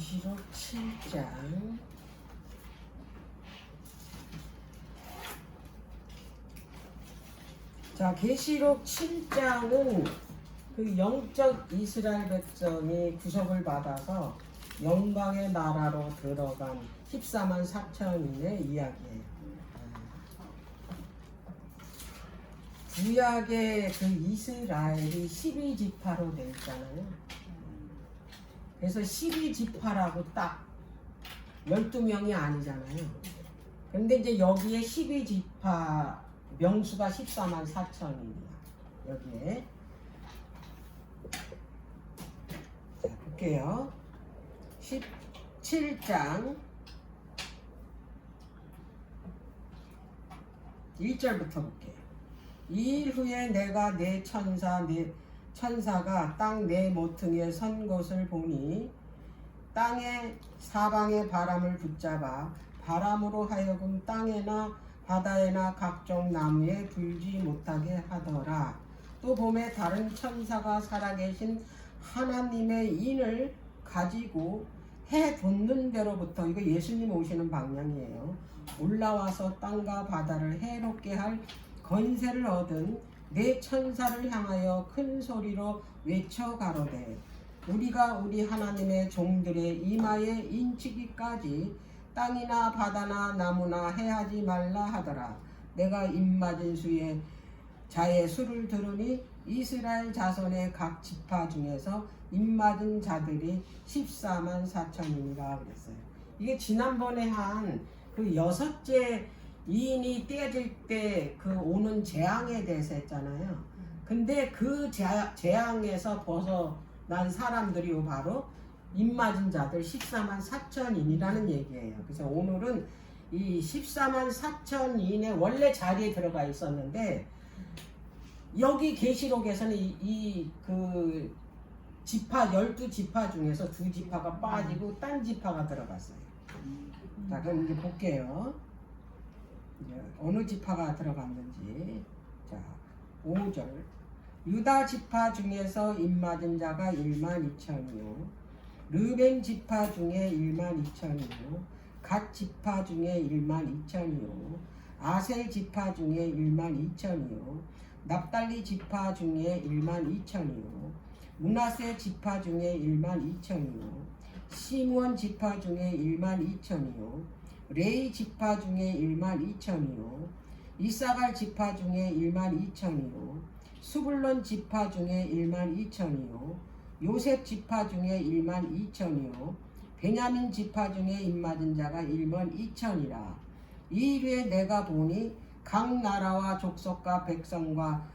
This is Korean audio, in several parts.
계시록 7장 자, 계시록 7장은 그 영적 이스라엘 백성이 구속을 받아서 영광의 나라로 들어간 14만 4천인의 이야기예요. 구약의 그 이스라엘이 12지파로 되어 있잖아요. 그래서 12지파라고 딱 12명이 아니잖아요. 근데 이제 여기에 12지파 명수가 14만 4천입니다. 여기에. 자, 볼게요. 17장 1절부터 볼게요. 이일 후에 내가 내 천사가 땅 내 모퉁이에 선 것을 보니 땅의 사방의 바람을 붙잡아 바람으로 하여금 땅에나 바다에나 각종 나무에 불지 못하게 하더라. 또 봄에 다른 천사가 살아계신 하나님의 인을 가지고 해 돋는 데로부터, 이거 예수님 오시는 방향이에요, 올라와서 땅과 바다를 해롭게 할 권세를 얻은 내 천사를 향하여 큰 소리로 외쳐 가로되 우리가 우리 하나님의 종들의 이마에 인치기까지 땅이나 바다나 나무나 해하지 말라 하더라. 내가 입맞은 수의 자의 수를 들으니 이스라엘 자손의 각 지파 중에서 입맞은 자들이 14만 4천이니라 그랬어요. 이게 지난번에 한 그 6째 이인이 떼어질 때 그 오는 재앙에 대해서 했잖아요. 근데 그 재앙에서 벗어난 사람들이 바로 입맞은 자들 14만 4천인이라는 얘기예요. 그래서 오늘은 이 14만 4천인의 원래 자리에 들어가 있었는데 여기 계시록에서는 이 그 지파 12지파 중에서 2지파가 빠지고 딴 지파가 들어갔어요. 자, 그럼 이제 볼게요. 이제 어느 지파가 들어갔는지. 자, 5절. 유다 지파 중에서 입맞은 자가 1만 2천이요. 르벤 지파 중에 1만 2천이요. 갓 지파 중에 1만 2천이요. 아셀 지파 중에 1만 2천이요. 납달리 지파 중에 1만 2천이요. 므낫세 지파 중에 1만 2천이요. 시므온 지파 중에 1만 2천이요. 레위 지파 중에 1만 2천이요. 이사갈 지파 중에 1만 2천이요. 수불론 지파 중에 1만 2천이요. 요셉 지파 중에 1만 2천이요. 베냐민 지파 중에 입맞은 자가 1만 2천이라. 이 일에 내가 보니 각 나라와 족속과 백성과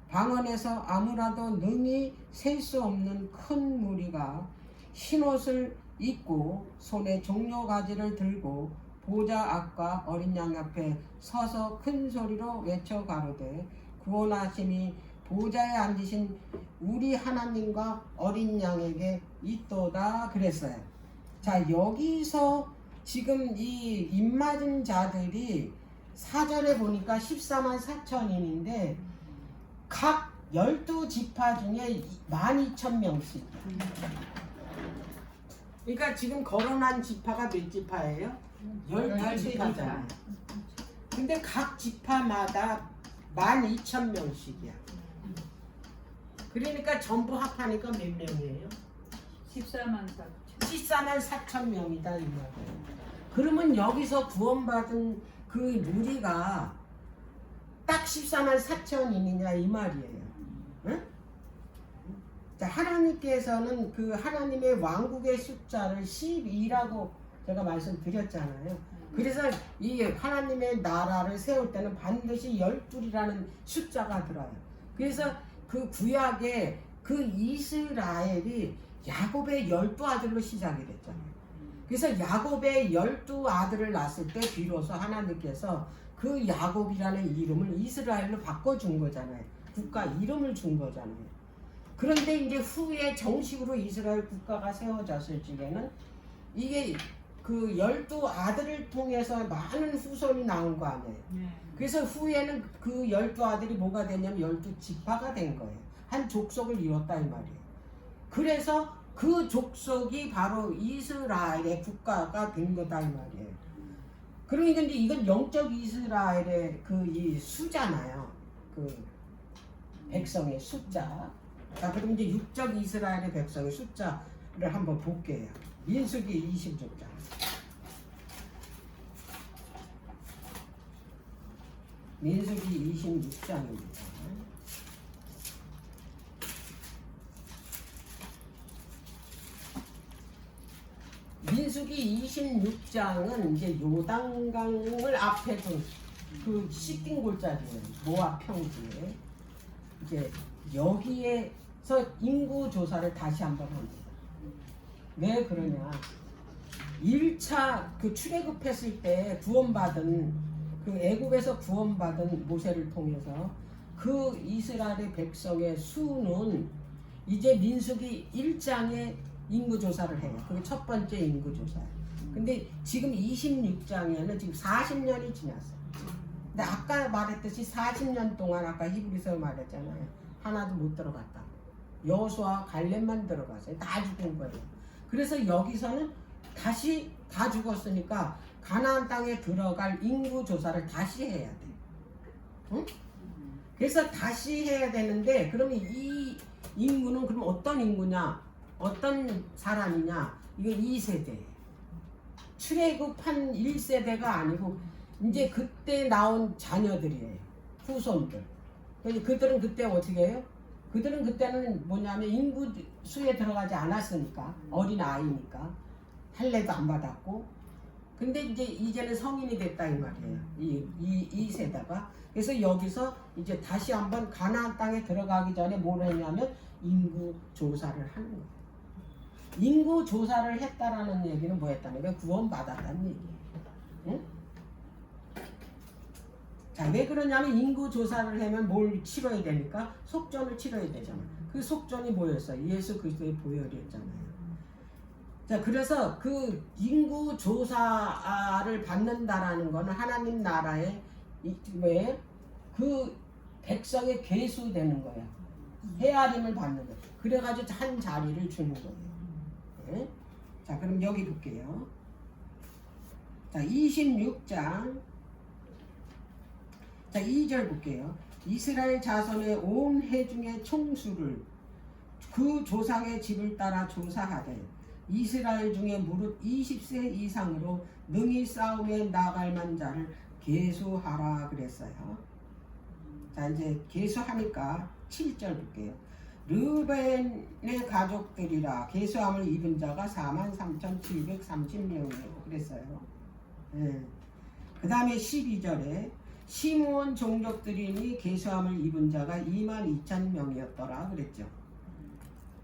방언에서 아무라도 능히 셀 수 없는 큰 무리가 흰옷을 입고 손에 종려가지를 들고 보좌 앞과 어린 양 앞에 서서 큰 소리로 외쳐 가로되 구원하심이 보좌에 앉으신 우리 하나님과 어린 양에게 있도다 그랬어요. 자, 여기서 지금 이 입맞은 자들이 사절에 보니까 14만 4천인인데 각 12지파 중에 12,000명씩. 그러니까 지금 거론한 지파가 몇 지파예요? 12지파잖아요. 근데 각 지파마다 12,000명씩이야. 그러니까 전부 합하니까 몇 명이에요? 14만 4천 명이다 이 말이에요. 그러면 여기서 구원받은 그 무리가 딱 14만 4천이냐 이 말이에요. 응? 자, 하나님께서는 그 하나님의 왕국의 숫자를 12라고 제가 말씀드렸잖아요. 그래서 이 하나님의 나라를 세울 때는 반드시 12이라는 숫자가 들어요. 그래서 그 구약에 그 이스라엘이 야곱의 12아들로 시작이 됐잖아요. 그래서 야곱의 12아들을 낳았을 때 비로소 하나님께서 그 야곱이라는 이름을 이스라엘로 바꿔준 거잖아요. 국가 이름을 준 거잖아요. 그런데 이제 후에 정식으로 이스라엘 국가가 세워졌을 적에는 이게 그 12아들을 통해서 많은 후손이 나온 거 아니에요. 그래서 후에는 그 12아들이 뭐가 되냐면 12지파가 된 거예요. 한 족속을 이뤘다 이 말이에요. 그래서 그 족속이 바로 이스라엘의 국가가 된 거다 이 말이에요. 그러니까 이제 이건 영적 이스라엘의 그 이 수잖아요. 그 백성의 숫자. 자, 그럼 이제 육적 이스라엘의 백성의 숫자를 한번 볼게요. 민수기 26장. 민수기 26장입니다. 민수기 26장은 이제 요단강을 앞에 둔 그 씻긴 골짜기예요. 모압 평지에. 이제 여기에서 인구 조사를 다시 한번 합니다. 왜 그러냐? 1차 그 출애굽했을 때 구원받은 그 애굽에서 구원받은 모세를 통해서 그 이스라엘의 백성의 수는 이제 민수기 1장에 인구 조사를 해요. 그게 첫 번째 인구 조사예요. 근데 지금 26장에는 지금 40년이 지났어요. 근데 아까 말했듯이 40년 동안 아까 히브리서 말했잖아요. 하나도 못 들어갔다. 여호수아 갈렙만 들어갔어요. 다 죽은 거예요. 그래서 여기서는 다시 다 죽었으니까 가나안 땅에 들어갈 인구 조사를 다시 해야 돼. 응? 그래서 다시 해야 되는데 그러면 이 인구는 그럼 어떤 인구냐? 어떤 사람이냐? 이거 2세대. 출애굽한 1세대가 아니고 이제 그때 나온 자녀들이에요. 후손들. 그들은 그때 어떻게 해요? 그들은 그때는 뭐냐면 인구 수에 들어가지 않았으니까 어린 아이니까 할례도 안 받았고 근데 이제는 성인이 됐다 이 말이에요. 이 세대가. 그래서 여기서 이제 다시 한번 가나안 땅에 들어가기 전에 뭘 했냐면 인구 조사를 하는 거예요. 인구 조사를 했다라는 얘기는 뭐였다는 거예요? 구원받았다는 얘기예요. 응? 자, 왜 그러냐면 인구 조사를 하면 뭘 치러야 되니까 속전을 치러야 되잖아. 그 속전이 뭐였어요? 예수 그리스도의 보혈이었잖아요. 자, 그래서 그 인구 조사를 받는다라는 거는 하나님 나라의 그 백성의 계수되는 거야. 헤아림을 받는 거야. 그래가지고 한 자리를 주는 거예요. 네? 자, 그럼 여기 볼게요. 자, 26장. 자, 2절 볼게요. 이스라엘 자손의 온 회중의 총수를 그 조상의 집을 따라 조사하되 이스라엘 중에 무릇 20세 이상으로 능히 싸움에 나갈 만자를 계수하라 그랬어요. 자, 이제 계수하니까 7절 볼게요. 르벤의 가족들이라 계수함을 입은 자가 43,730명이라고 그랬어요. 네. 그 다음에 12절에 시므온 종족들이니 계수함을 입은 자가 22,000명이었더라 그랬죠.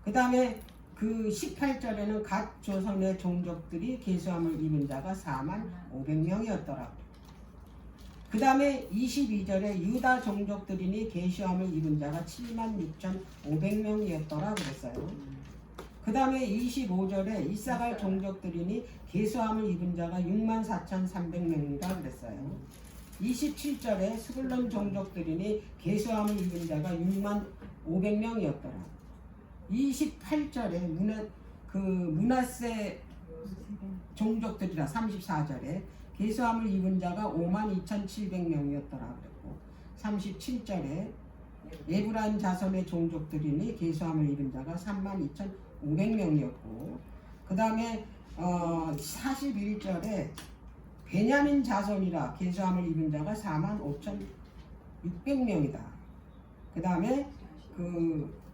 그 다음에 그 18절에는 갓 조선의 종족들이 계수함을 입은 자가 45,500명이었더라. 그 다음에 22절에 유다 종족들이니 계수함을 입은 자가 76,500명이었더라 그랬어요. 그 다음에 25절에 이사갈 종족들이니 계수함을 입은 자가 64,300명이라 그랬어요. 27절에 스불론 종족들이니 계수함을 입은 자가 65,500명이었더라. 28절에 문하세 종족들이라 34절에 계수함을 입은 자가 52,700명이었더라 그랬고 37절에 에브라임 자손의 종족들이니 계수함을 입은 자가 32,500명이었고 그 다음에 41절에 베냐민 자손이라 계수함을 입은 자가 45,600명이다. 그 다음에 그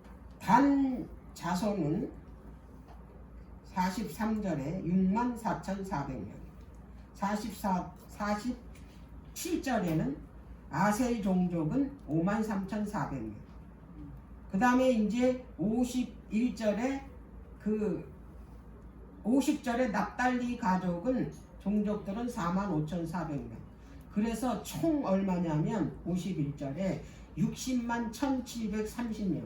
단 자손은 43절에 64,400명. 47절에는 아셀 종족은 53,400명. 그 다음에 이제 51절에 50절에 납달리 가족은 종족들은 45,400명. 그래서 총 얼마냐면 51절에 60만 1,730명.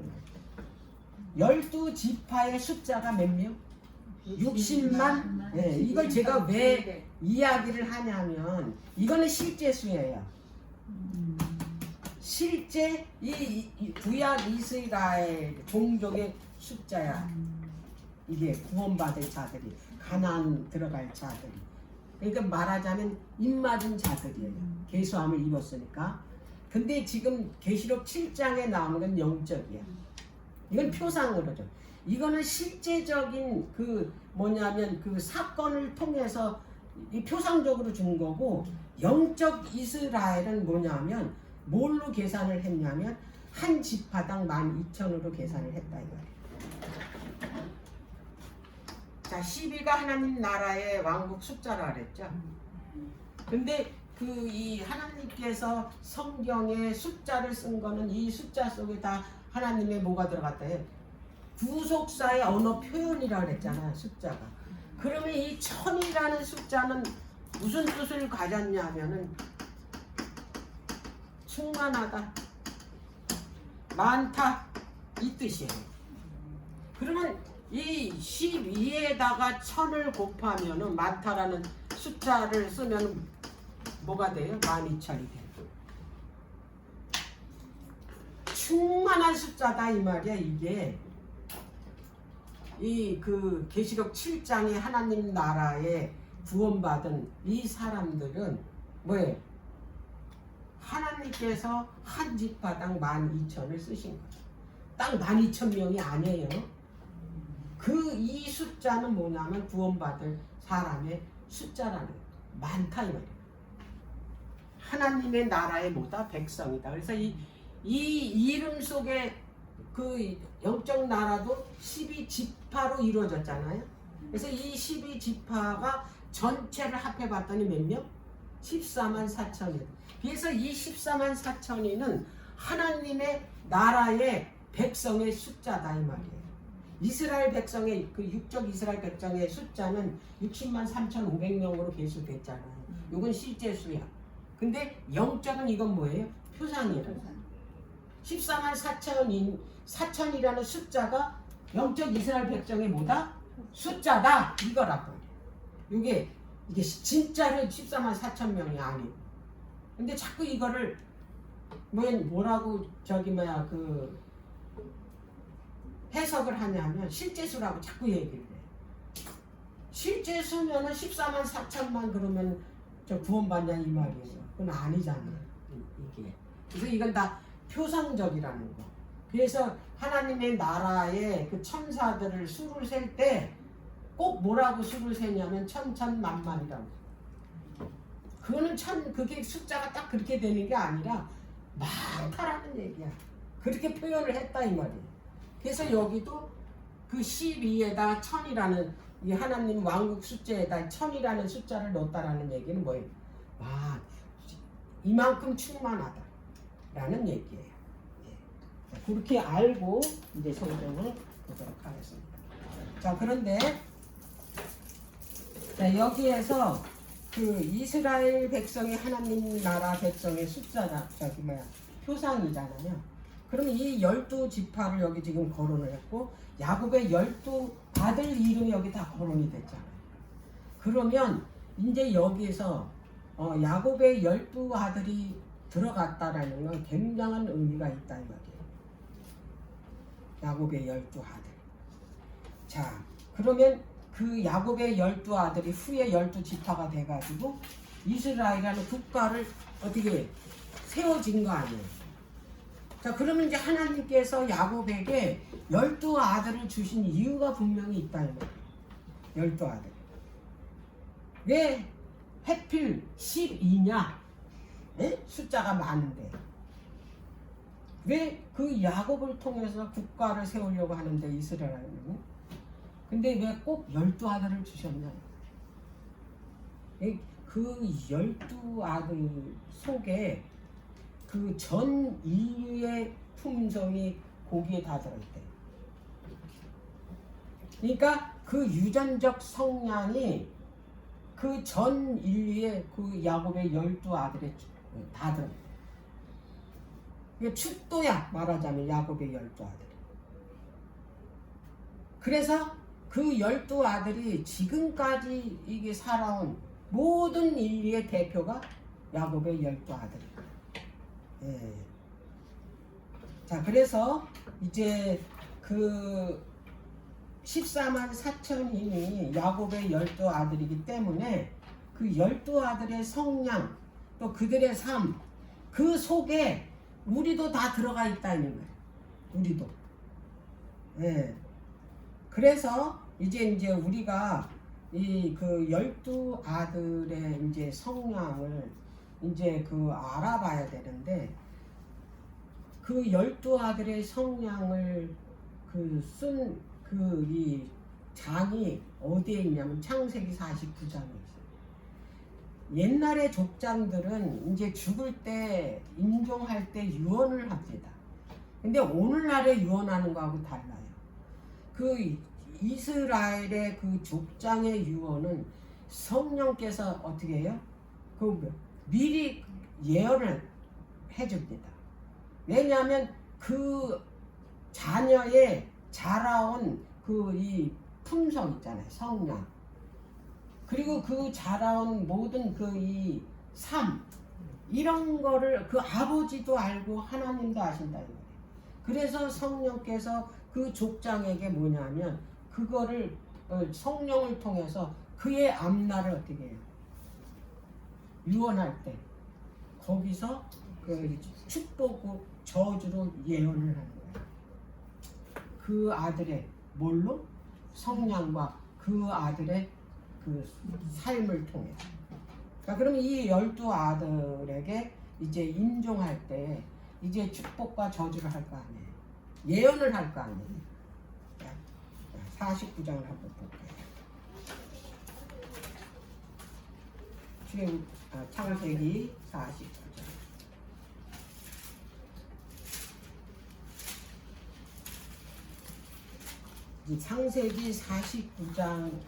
12지파의 숫자가 몇 명? 60만? 네, 이걸 제가 왜 이야기를 하냐면 이거는 실제 수예요. 실제 이 구약 이스라엘 종족의 숫자야. 이게 구원받을 자들이, 가나안 들어갈 자들이. 그러니까 말하자면 입맞은 자들이에요. 계수함을 입었으니까. 근데 지금 계시록 7장에 나오는 건 영적이야. 이건 표상으로죠. 이거는 실제적인 그 뭐냐면 그 사건을 통해서 이 표상적으로 준 거고, 영적 이스라엘은 뭐냐면 뭘로 계산을 했냐면 한 지파당 12,000으로 계산을 했다 이거예요. 자, 12가 하나님 나라의 왕국 숫자라 그랬죠. 근데 그 이 하나님께서 성경에 숫자를 쓴 거는 이 숫자 속에 다 하나님의 뭐가 들어갔다 해. 구속사의 언어 표현이라 그랬잖아요, 숫자가. 그러면 이 1000이라는 숫자는 무슨 뜻을 가졌냐면은 충만하다, 많다 이 뜻이에요. 그러면 이 12에다가 1000을 곱하면은 많다라는 숫자를 쓰면 뭐가 돼요? 12,000이 돼요. 충만한 숫자다 이 말이야. 이게 이 그 계시록 7장에 하나님 나라에 구원받은 이 사람들은 뭐예요? 하나님께서 한 지파당 12,000을 쓰신 거죠. 딱 12,000명이 아니에요. 그 이 숫자는 뭐냐면 구원받을 사람의 숫자라는 거예요. 많다 이 말이에요. 하나님의 나라의 뭐다? 백성이다. 그래서 이 이름 속에 그 영적 나라도 12지파로 이루어졌잖아요. 그래서 이 12지파가 전체를 합해봤더니 몇 명? 14만 4천이. 그래서 이 14만 4천이는 하나님의 나라의 백성의 숫자다 이 말이에요. 이스라엘 백성의 그 육적 이스라엘 백성의 숫자는 60만 3,500명으로 계수됐잖아요. 이건 실제 수야. 근데 영적은 이건 뭐예요? 표상이에요. 14만 4천이라는 숫자가 영적 이스라엘 백성의 뭐다? 숫자다 이거라고. 이게 진짜로 14만 4천 명이 아니고. 근데 자꾸 이거를 뭐라고 그 해석을 하냐면 실제 수라고 자꾸 얘기를 해. 실제 수면은 14만 4천만 그러면 저 구원받냐 이 말이에요. 그건 아니잖아요. 이게. 그래서 이건 다 표상적이라는 거. 그래서 하나님의 나라의 그 천사들을 수를 셀 때 꼭 뭐라고 수를 세냐면 천천만만이라고. 그거는 그게 숫자가 딱 그렇게 되는 게 아니라 많다라는 얘기야. 그렇게 표현을 했다 이 말이에요. 그래서 여기도 그 12에다 1000이라는 이 하나님 왕국 숫자에다 1000이라는 숫자를 넣었다라는 얘기는 뭐예요? 와, 이만큼 충만하다라는 얘기예요. 자, 그렇게 알고 이제 성경을 보도록 하겠습니다. 자, 그런데 자, 여기에서 그 이스라엘 백성이 하나님 나라 백성의 숫자가 표상이잖아요. 그러면 이 12지파를 여기 지금 거론을 했고 야곱의 12아들 이름이 여기 다 거론이 됐잖아요. 그러면 이제 여기에서 야곱의 12아들이 들어갔다라는 건 굉장한 의미가 있다 이 말이에요. 야곱의 12아들. 자, 그러면 그 야곱의 12아들이 후에 12지파가 돼가지고 이스라엘이라는 국가를 어떻게 세워진 거 아니에요. 자, 그러면 이제 하나님께서 야곱에게 12아들을 주신 이유가 분명히 있다 이 말이에요. 12아들. 왜 하필 12냐? 에? 숫자가 많은데. 왜 그 야곱을 통해서 국가를 세우려고 하는데 이스라엘은? 근데 왜 꼭 12아들을 주셨냐? 그 12아들 속에 그 전 인류의 품성이 거기에 다 들어있대. 그러니까 그 유전적 성향이 그 전 인류의 그 야곱의 12아들에 다 들어있대. 이게 축도야 말하자면 야곱의 12아들이. 그래서 그 12아들이 지금까지 이게 살아온 모든 인류의 대표가 야곱의 12아들이에요. 예. 자, 그래서 이제 그 14만 4천인이 야곱의 12아들이기 때문에 그 12아들의 성량 또 그들의 삶 그 속에 우리도 다 들어가 있다는 거예요. 우리도. 예. 그래서 이제 우리가 이 그 12아들의 이제 성량을 이제 그 알아봐야 되는데 그 12아들의 성량을 그 쓴 그 이 장이 어디에 있냐면 창세기 49장에 있어요. 옛날의 족장들은 이제 죽을 때 인종할 때 유언을 합니다. 근데 오늘날에 유언하는 거하고 달라요. 그 이스라엘의 그 족장의 유언은 성령께서 어떻게 해요? 그 미리 예언을 해줍니다. 왜냐하면 그 자녀의 자라온 그 이 품성 있잖아요. 성량. 그리고 그 자라온 모든 그 이 삶 이런 거를 그 아버지도 알고 하나님도 아신다 이 말이에요. 그래서 성령께서 그 족장에게 뭐냐면 그거를 성령을 통해서 그의 앞날을 어떻게 해요? 유언할 때 거기서 그 축복과 저주로 예언을 하는 거예요. 그 아들의 뭘로? 성량과 그 아들의 그 삶을 통해. 자, 그럼 이 12아들에게 이제 인종할 때 이제 축복과 저주를 할 거 아니에요. 예언을 할 거 아니에요. 49장을 한번 볼게요. 창세기 49장. 창세기 49장을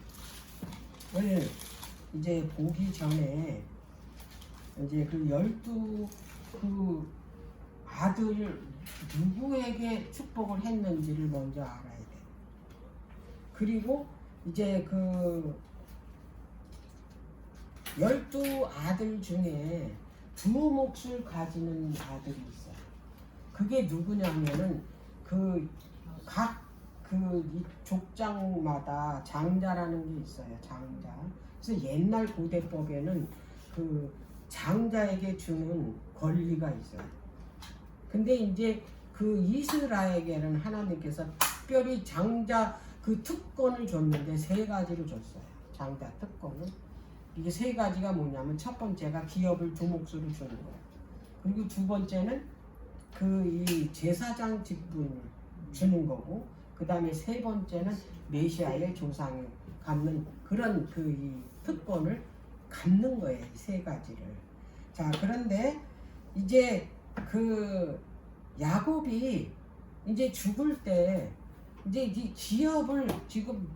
이제 보기 전에 이제 그 12그 아들 누구에게 축복을 했는지를 먼저 알아야 돼. 그리고 이제 그 12아들 중에 두 몫을 가지는 아들이 있어요. 그게 누구냐면은 그 각 그 족장마다 장자라는 게 있어요. 장자. 그래서 옛날 고대법에는 그 장자에게 주는 권리가 있어요. 근데 이제 그 이스라엘에게는 하나님께서 특별히 장자 그 특권을 줬는데 세 가지를 줬어요. 장자 특권은. 이게 세 가지가 뭐냐면 첫 번째가 기업을 두 몫으로 주는 거예요. 그리고 두 번째는 그 이 제사장 직분을 주는 거고, 그 다음에 세 번째는 메시아의 조상을 갖는 그런 그 이 특권을 갖는 거예요. 이 세 가지를. 자, 그런데 이제 그 야곱이 이제 죽을 때 이제 이 기업을 지금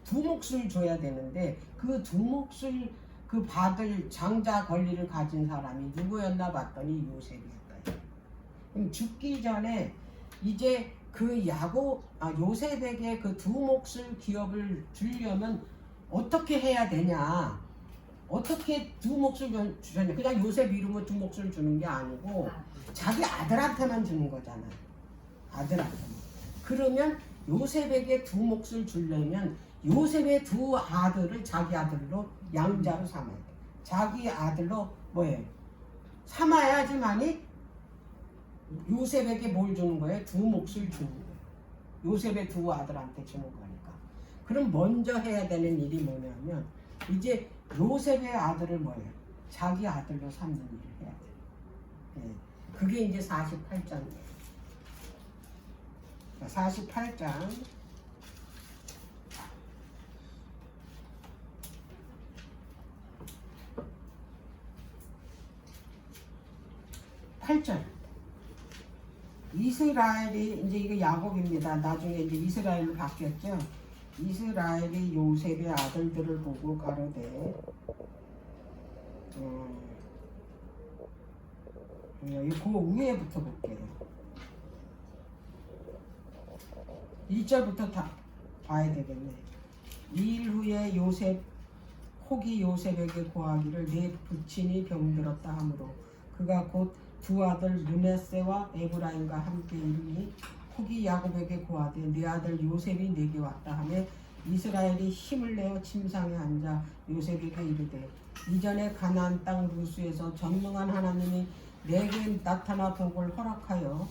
두 몫을 줘야 되는데 그 두 몫을 그 받을 장자 권리를 가진 사람이 누구였나 봤더니 요셉이었다. 그럼 죽기 전에 이제 그 요셉에게 그 두 몫을 기업을 주려면 어떻게 해야 되냐? 어떻게 두 몫을 주냐? 그냥 요셉 이름으로 두 몫을 주는 게 아니고 자기 아들한테만 주는 거잖아요. 아들한테만. 그러면 요셉에게 두 몫을 주려면 요셉의 두 아들을 자기 아들로 양자로 삼아야 돼. 자기 아들로 뭐예요? 삼아야지만이 요셉에게 뭘 주는 거예요? 두 몫을 주는 거예요. 요셉의 두 아들한테 주는 거니까. 그럼 먼저 해야 되는 일이 뭐냐면 이제 요셉의 아들을 뭐예요? 자기 아들로 삼는 일을 해야 돼요. 네. 그게 이제 48장이에요. 48장 8절. 이스라엘이 이제 이거 야곱입니다. 나중에 이제 이스라엘로 바뀌었죠. 이스라엘이 요셉의 아들들을 보고 가로되 그 위에부터 볼게요. 1절부터 다 봐야 되겠네. 2일 후에 혹이 요셉에게 고하기를 내 부친이 병들었다 하므로 그가 곧 두 아들 므낫세와 에브라임과 함께 이르니 혹이 야곱에게 고하되 네 아들 요셉이 내게 왔다 하며 이스라엘이 힘을 내어 침상에 앉아 요셉에게 이르되 이전에 가나안 땅 루스에서 전능한 하나님이 내게 나타나 복을 허락하여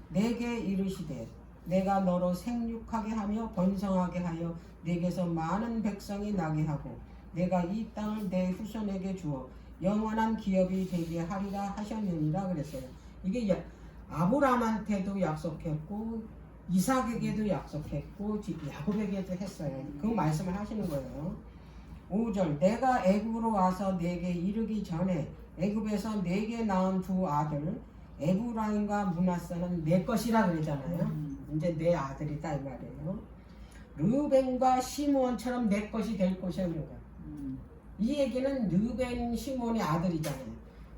내게 이르시되 내가 너로 생육하게 하며 번성하게 하여 내게서 많은 백성이 나게 하고 내가 이 땅을 내 후손에게 주어 영원한 기업이 되게 하리라 하셨느니라 그랬어요. 이게 아브라함한테도 약속했고 이삭에게도 약속했고 야곱에게도 했어요. 그 말씀을 하시는 거예요. 5절 내가 애굽으로 와서 내게 이르기 전에 애굽에서 내게 낳은 두 아들 에브라임과 므낫세는 내 것이라 그러잖아요. 이제 내 아들이다 이 말이에요. 르벤과 시므온처럼 내 것이 될 것이라는 거예요. 이 얘기는 르벤 시므온의 아들이잖아요.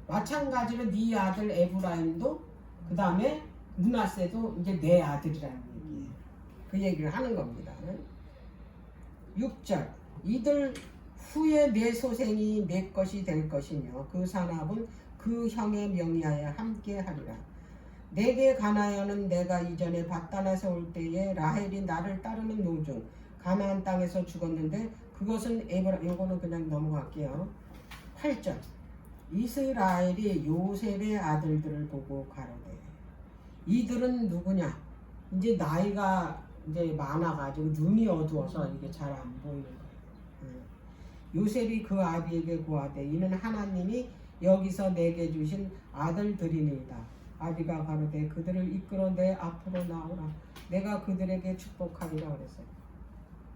마찬가지로 네 아들 에브라임도 그 다음에 므낫세도 이제 내 아들이라는 얘기예요. 그 얘기를 하는 겁니다. 6절 이들 후에 내 소생이 내 것이 될 것이며 그 산업은 그 형의 명의하에 함께 하리라. 내게 가나안은 내가 이전에 밧단에서 올 때에 라헬이 나를 따르는 노중 가나안 땅에서 죽었는데 그것은 요거는 그냥 넘어갈게요. 8절 이스라엘이 요셉의 아들들을 보고 가로되 이들은 누구냐? 이제 나이가 이제 많아가지고 눈이 어두워서 이게 잘 안 보이는 거예요. 요셉이 그 아비에게 고하되 이는 하나님이 여기서 내게 주신 아들들이니이다. 아비가 가로되 그들을 이끌어 내 앞으로 나오라. 내가 그들에게 축복하리라 그랬어요.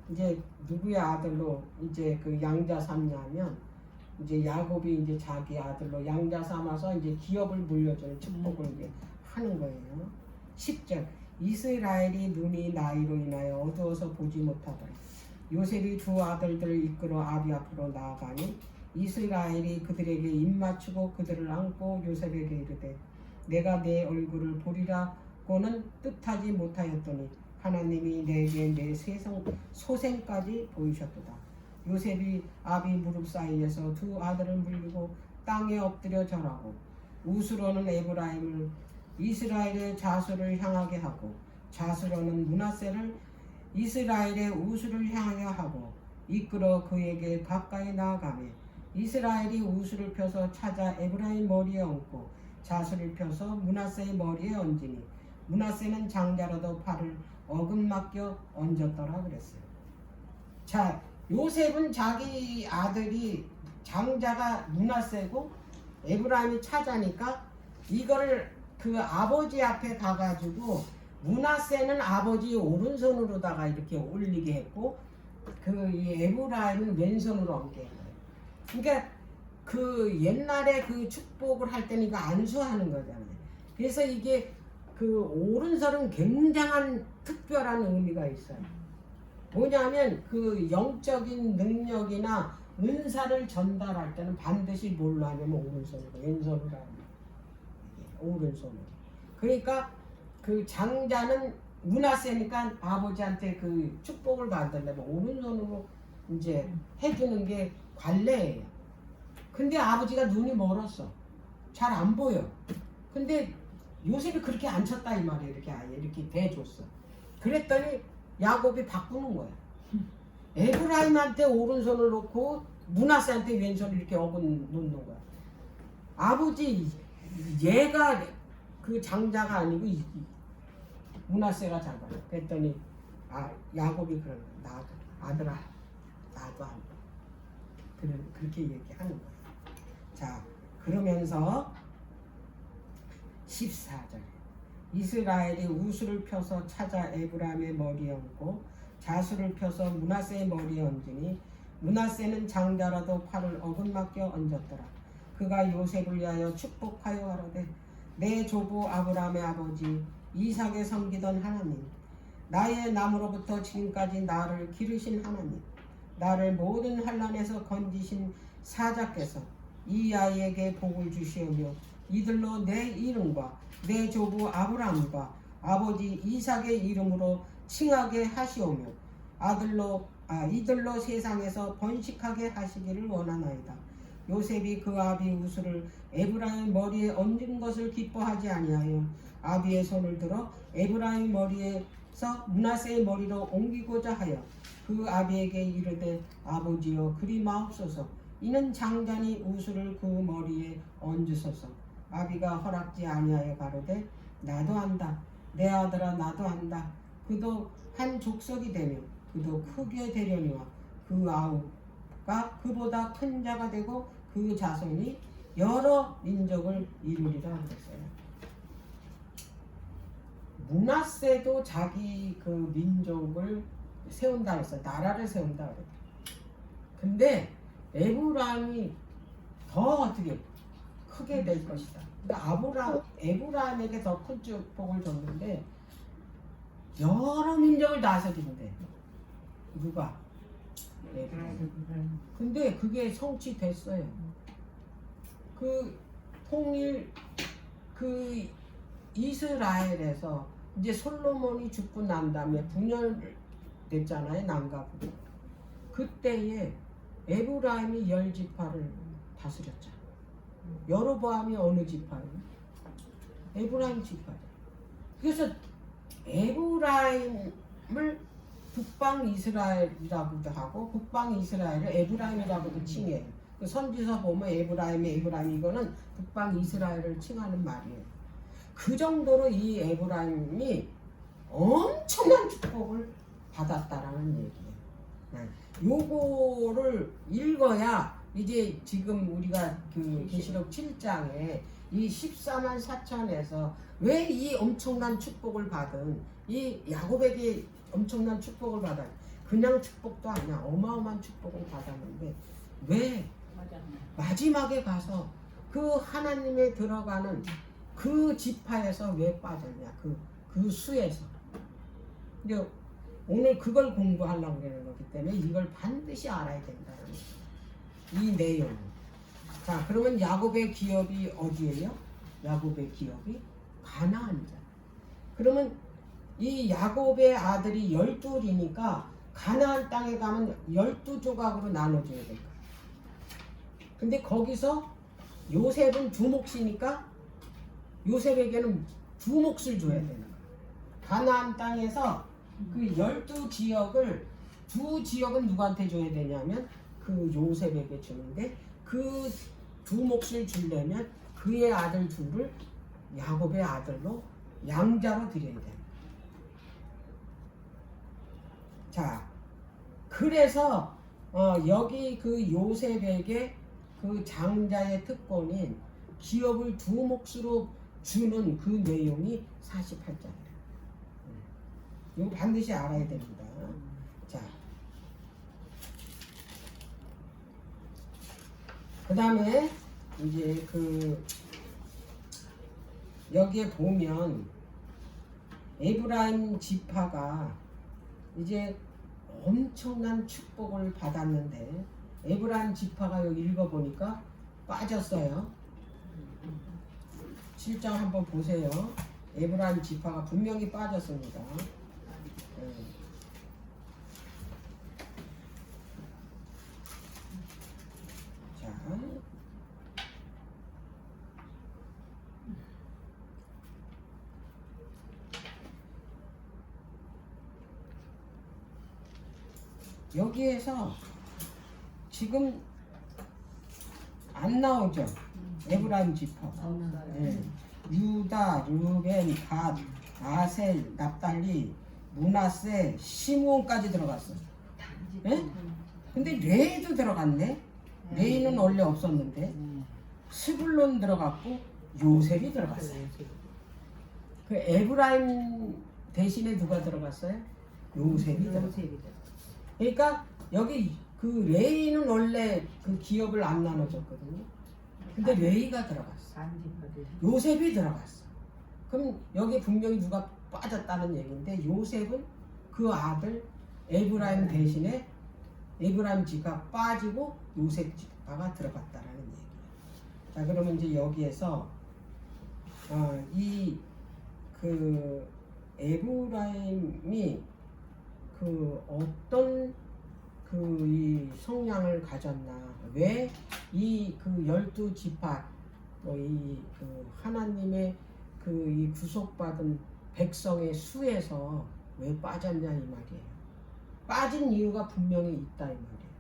이제 누구의 아들로 이제 그 양자 삼냐면 이제 야곱이 이제 자기 아들로 양자 삼아서 이제 기업을 물려주는 축복을 이제 하는 거예요. 10절 이스라엘이 눈이 나이로 인하여 어두워서 보지 못하더라. 요셉이 두 아들들을 이끌어 아비 앞으로 나아가니 이스라엘이 그들에게 입맞추고 그들을 안고 요셉에게 이르되 내가 내 얼굴을 보리라고는 뜻하지 못하였더니 하나님이 내게 내 소생까지 보이셨도다. 요셉이 아비 무릎 사이에서 두 아들을 물리고 땅에 엎드려 절하고 우스로는 에브라임을 이스라엘의 자수를 향하게 하고 자수로는 므낫세를 이스라엘의 우수를 향하게 하고 이끌어 그에게 가까이 나아가며 이스라엘이 우수를 펴서 찾아 에브라임 머리에 얹고 자수를 펴서 므낫세의 머리에 얹으니 므낫세는 장자라도 팔을 어긋맞겨 얹었더라 그랬어요. 자, 요셉은 자기 아들이 장자가 므낫세고 에브라임이 차자니까 이거를 그 아버지 앞에 가가지고 므낫세는 아버지 오른손으로다가 이렇게 올리게 했고 그 에브라임은 왼손으로 얹게 했어요. 그러니까 그 옛날에 그 축복을 할 때는 이거 안수하는 거잖아요. 그래서 이게 그 오른손은 굉장한 특별한 의미가 있어요. 뭐냐면 그 영적인 능력이나 은사를 전달할 때는 반드시 뭘로 하냐면 오른손으로, 왼손으로 합니다. 오른손으로. 그러니까 그 장자는 므낫세니까 아버지한테 그 축복을 받으려면 오른손으로 이제 해주는 게 관례예요. 근데 아버지가 눈이 멀었어. 잘 안 보여. 근데 요셉이 그렇게 안 쳤다 이 말이에요. 이렇게 아예 이렇게 대줬어. 그랬더니 야곱이 바꾸는 거야. 에브라임한테 오른손을 놓고 므낫세한테 왼손을 이렇게 놓는 거야. 아버지 얘가 그 장자가 아니고 므낫세가 잡아요. 그랬더니 야곱이 그러는 거야. 나도 아들아 나도 한다. 그렇게 얘기하는 거야. 자, 그러면서 14절 이스라엘이 우수를 펴서 찾아 에브라임의 머리에 얹고 자수를 펴서 므낫세의 머리에 얹으니 므낫세는 장자라도 팔을 어긋맞겨 얹었더라. 그가 요셉을 위하여 축복하여 가로되 내 조부 아브라함의 아버지 이삭에 섬기던 하나님 나의 남으로부터 지금까지 나를 기르신 하나님 나를 모든 환난에서 건지신 사자께서 이 아이에게 복을 주시오며 이들로 내 이름과 내 조부 아브라함과 아버지 이삭의 이름으로 칭하게 하시오며 이들로 세상에서 번식하게 하시기를 원하나이다. 요셉이 그 아비 우스를 에브라임 머리에 얹은 것을 기뻐하지 아니하여 아비의 손을 들어 에브라임 머리에서 므낫세의 머리로 옮기고자 하여 그 아비에게 이르되 아버지여 그리 마옵소서 이는 장자니 우스를 그 머리에 얹으소서. 아비가 허락지 아니하여 가로되 나도 안다 내 아들아 나도 안다. 그도 한 족속이 되며 그도 크게 되려니와 그 아우가 그보다 큰 자가 되고 그 자손이 여러 민족을 이루리라 그랬어요. 므낫세도 자기 그 민족을 세운다 했어. 나라를 세운다 그랬어. 근데 에브라임이 더 어떻게 크게 될 것이다. 그러니까 에브라임에게 더 큰 축복을 줬는데 여러 민족을 다스리는데 누가? 에브라임. 근데 그게 성취됐어요. 그 통일 그 이스라엘에서 이제 솔로몬이 죽고 난 다음에 분열됐잖아요. 남가부로. 그때에 에브라임이 10지파를 다스렸잖아. 여로보암이 어느 지파예요? 에브라임 지파죠. 그래서 에브라임을 북방 이스라엘이라고도 하고 북방 이스라엘을 에브라임이라고도 칭해요. 그 선지서 보면 에브라임 이거는 북방 이스라엘을 칭하는 말이에요. 그 정도로 이 에브라임이 엄청난 축복을 받았다라는 얘기예요. 요거를 읽어야 이제 지금 우리가 그 계시록 7장에 이 14만 4천에서 왜 이 엄청난 축복을 받은 이 야곱에게 엄청난 축복을 받아 그냥 축복도 아니야. 어마어마한 축복을 받았는데 왜 마지막에 가서 그 하나님에 들어가는 그 지파에서 왜 빠졌냐. 그 수에서. 근데 오늘 그걸 공부하려고 하는 거기 때문에 이걸 반드시 알아야 된다는 이 내용. 자, 그러면 야곱의 기업이 어디예요? 야곱의 기업이 가나안이잖아. 그러면 이 야곱의 아들이 12이니까 가나안 땅에 가면 12조각으로 나눠줘야 될 거야. 근데 거기서 요셉은 두 몫이니까 요셉에게는 두 몫을 줘야 되는 거야. 가나안 땅에서 그 12지역을 두 지역은 누구한테 줘야 되냐면 그 요셉에게 주는데 그 두 몫을 주려면 그의 아들 둘을 야곱의 아들로 양자로 드려야 돼. 자, 그래서 여기 그 요셉에게 그 장자의 특권인 기업을 두 몫으로 주는 그 내용이 48장이에요. 이거 반드시 알아야 됩니다. 자, 그 다음에 이제 그 여기에 보면 에브라임 지파가 이제 엄청난 축복을 받았는데 에브라임 지파가 여기 읽어보니까 빠졌어요. 7장 한번 보세요. 에브라임 지파가 분명히 빠졌습니다. 자, 여기에서 지금 안 나오죠. 에브라임 지파. 유다, 르벤, 갓, 아셀, 납달리, 므낫세, 시므온까지 들어갔어. 네? 근데 레이도 들어갔네. 레이는 원래 없었는데 스불론 들어갔고 요셉이 들어갔어요. 그 에브라임 대신에 누가 들어갔어요? 요셉이 들어갔어요. 그러니까 여기 그 레이는 원래 그 기업을 안 나눠줬거든요. 근데 레이가 들어갔어. 요셉이 들어갔어. 그럼 여기 분명히 누가 빠졌다는 얘기인데 요셉은 그 아들 에브라임 대신에 에브라임 지가 빠지고 요셉 지파가 들어갔다라는 얘기예요. 자, 그러면 이제 여기에서 이 그 에브라임이 그 어떤 그 이 성량을 가졌나? 왜 이 그 12지파 이 그 하나님의 그 이 구속받은 백성의 수에서 왜 빠졌냐 이 말이에요. 빠진 이유가 분명히 있다 이 말이에요.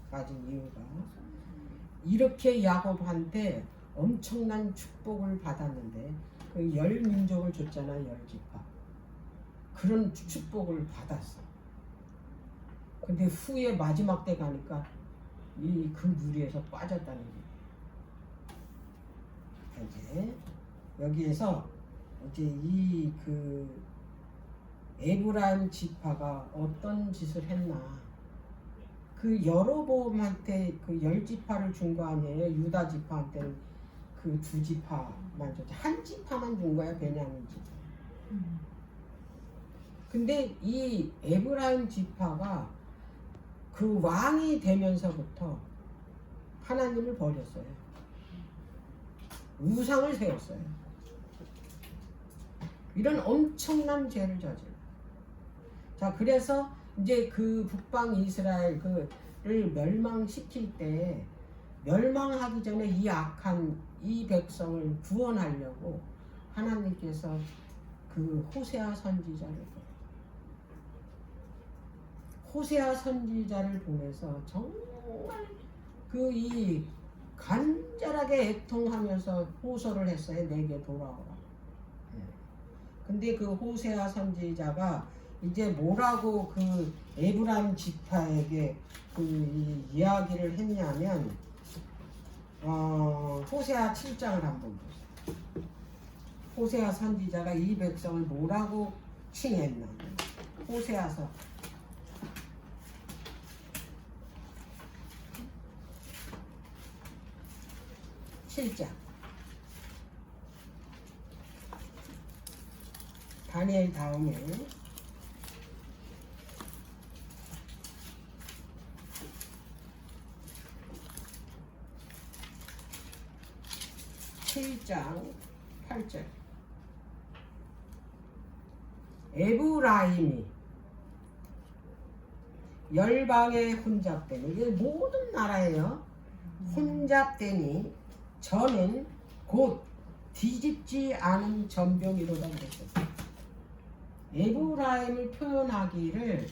빠진 이유가 이렇게 야곱한테 엄청난 축복을 받았는데 그 열 민족을 줬잖아 열 지파. 그런 축복을 받았어. 근데 후에 마지막 때 가니까 이 그 무리에서 빠졌다는 게 이제 여기에서 이제 이 그 에브라임 지파가 어떤 짓을 했나? 그 여로보암한테 그 열 지파를 준 거 아니에요? 유다 지파한테는 그 두 지파만 줬지. 한 지파만 준 거야 베냐민 지파. 근데 이 에브라임 지파가 그 왕이 되면서부터 하나님을 버렸어요. 우상을 세웠어요. 이런 엄청난 죄를 저질러. 자, 그래서 이제 그 북방 이스라엘 그를 멸망시킬 때 멸망하기 전에 이 악한 이 백성을 구원하려고 하나님께서 그 호세아 선지자를 호세아 선지자를 보내서 정말 그 이 간절하게 애통하면서 호소를 했어요. 내게 돌아오라. 근데 그 호세아 선지자가 이제 뭐라고 그 에브라임 지파에게 그 이야기를 했냐면 호세아 7장을 한번 보세요. 호세아 선지자가 이 백성을 뭐라고 칭했나? 호세아서 7장 다니엘 다음에 7장 8절 에브라임이 열방에 혼잡되니 이게 모든 나라예요. 혼잡되니 저는 곧 뒤집지 않은 전병이로다 그랬어요. 에브라임을 표현하기를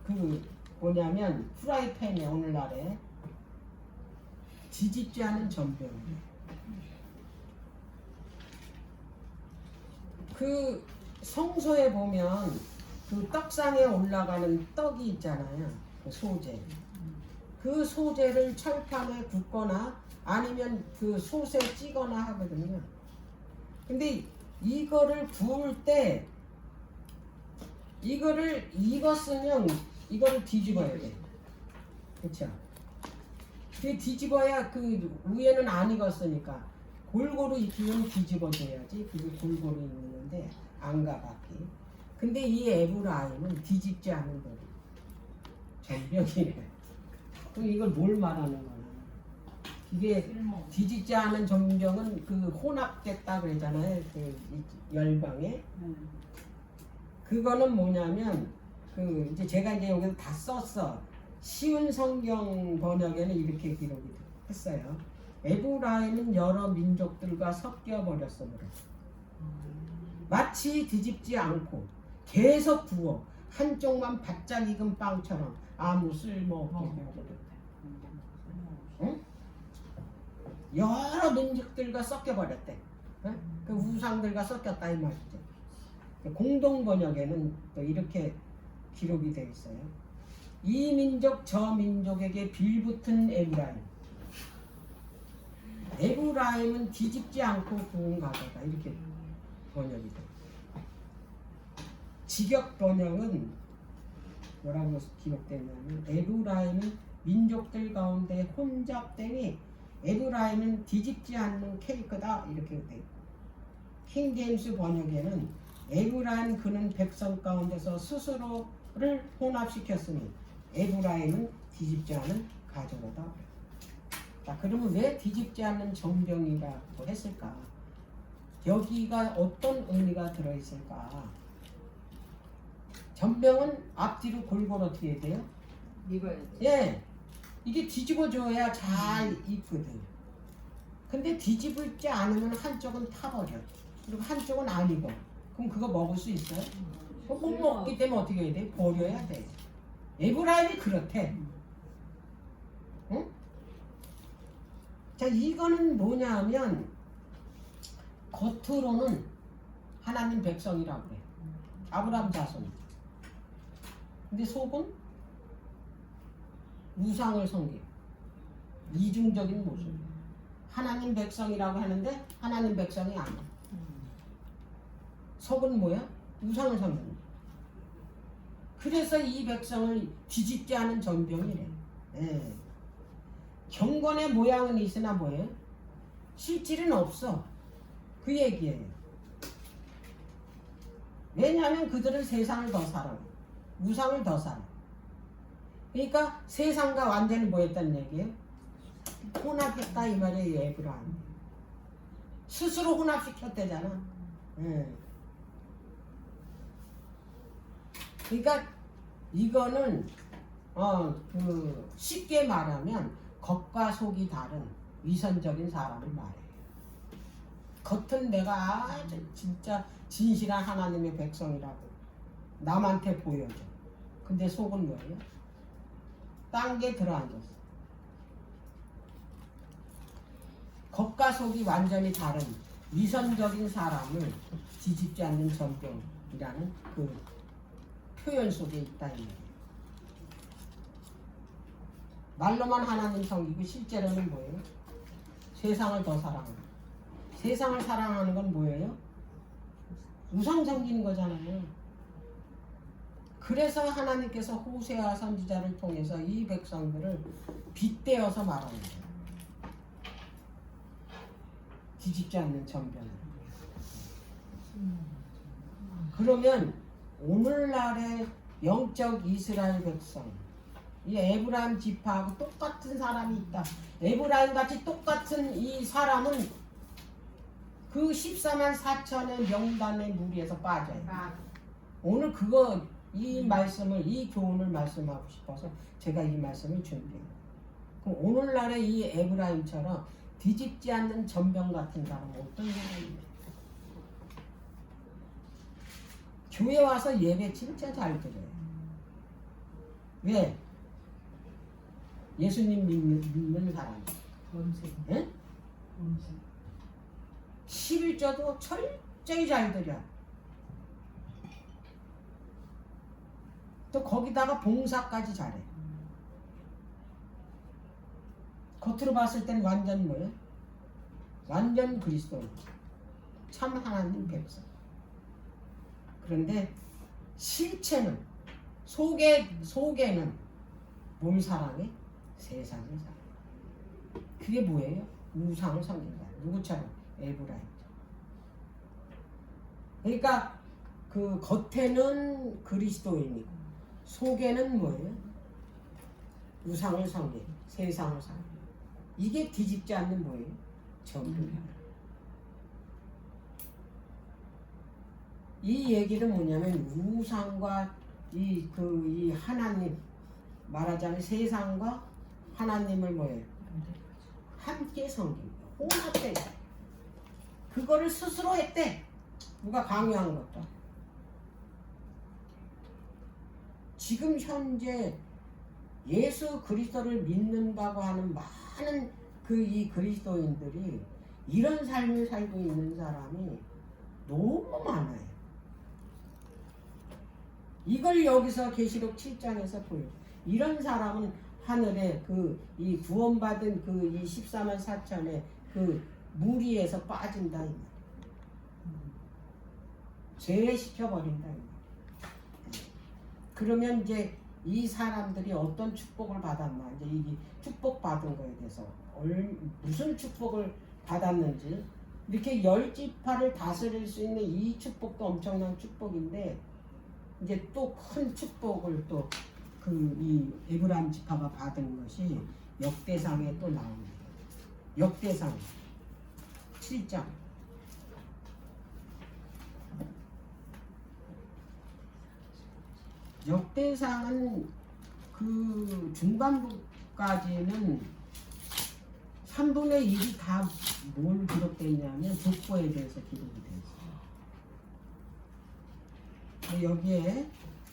그 뭐냐면 프라이팬에 오늘날에 뒤집지 않은 전병이에요. 그 성소에 보면 그 떡상에 올라가는 떡이 있잖아요. 그 소재. 그 소재를 철판에 굽거나 아니면 그 솥에 찌거나 하거든요. 근데 이거를 구울 때 이거를 익었으면 이거를 뒤집어야 돼. 그렇죠? 그 뒤집어야 그 위에는 안 익었으니까 골고루 익히면 뒤집어줘야지. 그게 골고루 익는데 안 가봤기. 근데 이 에브라임은 뒤집지 않은 거리. 전병이래. 그럼 이걸 뭘 말하는 거야? 이게 뒤집지 않은 전병은 그 혼합됐다 그러잖아요. 그 열방에. 그거는 뭐냐면 그 이제 제가 이제 여기서 다 썼어. 쉬운 성경 번역에는 이렇게 기록이 했어요. 에브라임은 여러 민족들과 섞여 버렸으므로 마치 뒤집지 않고 계속 구워 한쪽만 바짝 익은 빵처럼 아무 쓸모없게 응? 여러 민족들과 섞여 버렸대. 응? 그 우상들과 섞였다 이 말이죠. 공동 번역에는 또 이렇게 기록이 되어 있어요. 이 민족 저 민족에게 빌붙은 에브라임. 에브라임은 뒤집지 않고 구운 가거다 이렇게 번역이 돼요. 직역 번역은 뭐라고 기록됐냐면 에브라임은 민족들 가운데 혼잡되니 에브라임은 뒤집지 않는 캐릭터다 이렇게 돼요. 킹제임스 번역에는 에브라임 그는 백성 가운데서 스스로를 혼합시켰으니 에브라임은 뒤집지 않은 가족이다. 자, 그러면 왜 뒤집지 않는 정병이라고 했을까? 여기가 어떤 의미가 들어있을까? 전병은 앞뒤로 골고루 어떻게 해야 돼요? 입어야지. 예, 이게 뒤집어줘야 잘 익거든. 근데 뒤집지 않으면 한쪽은 타버려. 그리고 한쪽은 안 익어. 그럼 그거 먹을 수 있어요? 그거 못 먹기 때문에 어떻게 해야 돼? 버려야 돼. 에브라임이 그렇대. 응? 자, 이거는 뭐냐 하면 겉으로는 하나님 백성이라고 그래. 아브라함 자손. 근데 속은 우상을 섬겨. 이중적인 모습. 하나님 백성이라고 하는데 하나님 백성이 아니야. 속은 뭐야? 우상을 섬기는. 그래서 이 백성을 뒤집지 않은 전병이래. 예. 경건의 모양은 있으나 뭐예요? 실질은 없어. 그 얘기예요. 왜냐하면 그들은 세상을 더 살아. 우상을 더 살아. 그러니까 세상과 완전히 뭐였다는 얘기예요? 혼합했다 이 말이에요. 에브라임. 스스로 혼합시켰대잖아. 예. 그러니까 이거는 쉽게 말하면 겉과 속이 다른 위선적인 사람을 말해요. 겉은 내가 아주 진짜 진실한 하나님의 백성이라고 남한테 보여줘. 근데 속은 뭐예요? 딴 게 들어앉았어. 겉과 속이 완전히 다른 위선적인 사람을 뒤집지 않는 전병이라는 그 표현 속에 있다 이 말이에요. 말로만 하나님 섬기고 실제로는 뭐예요? 세상을 더 사랑하는. 세상을 사랑하는 건 뭐예요? 우상 섬기는 거잖아요. 그래서 하나님께서 호세아 선지자를 통해서 이 백성들을 빗대어서 말하는 거예요. 뒤집지 않는 전병을. 그러면 오늘날의 영적 이스라엘 백성, 이 에브라임 지파하고 똑같은 사람이 있다. 에브라임 같이 똑같은 이 사람은 그 14만 4천의 명단의 무리에서 빠져요. 오늘 이 말씀을, 이 교훈을 말씀하고 싶어서 제가 이 말씀을 준비해요. 그럼 오늘날의 이 에브라임처럼 뒤집지 않는 전병 같은 사람은 어떤 사람이에요? 교회 와서 예배 진짜 잘 드려요. 왜? 예수님 믿는 사람. 응? 11조도 철저히 잘 드려. 또 거기다가 봉사까지 잘해. 겉으로 봤을 땐 완전 뭐예요? 완전 그리스도인. 참 하나님 백성. 그런데 실체는 속에는 뭘 사랑해? 세상을 사랑해. 그게 뭐예요? 우상을 섬긴다. 누구처럼? 에브라임처럼. 그러니까 그 겉에는 그리스도인이고 속에는 뭐예요? 우상을 섬기고 세상을 섬기고. 이게 뒤집지 않는 뭐예요? 전부야. 이 얘기는 뭐냐면 우상과 이 하나님, 말하자면 세상과 하나님을 뭐예요? 함께 섬기고 혼합돼. 그거를 스스로 했대. 누가 강요한 것도. 지금 현재 예수 그리스도를 믿는다고 하는 많은 이 그리스도인들이 이런 삶을 살고 있는 사람이 너무 많아요. 이걸 여기서 계시록 7장에서 보여. 이런 사람은 하늘에 이 구원받은 이 14만 4천의 그 무리에서 빠진다 이 말이야. 제외시켜버린다 이 말이야. 그러면 이제 이 사람들이 어떤 축복을 받았나, 이제 이 축복받은 거에 대해서 무슨 축복을 받았는지, 이렇게 10지파를 다스릴 수 있는 이 축복도 엄청난 축복인데, 이제 또 큰 축복을 또 이 에브라임 지파가 받은 것이 역대상에 또 나옵니다. 역대상 7장. 역대상은 그 중반부까지는 3분의 1이 다 뭘 기록되어 있냐면 족보에 대해서 기록이 되어 있어요. 여기에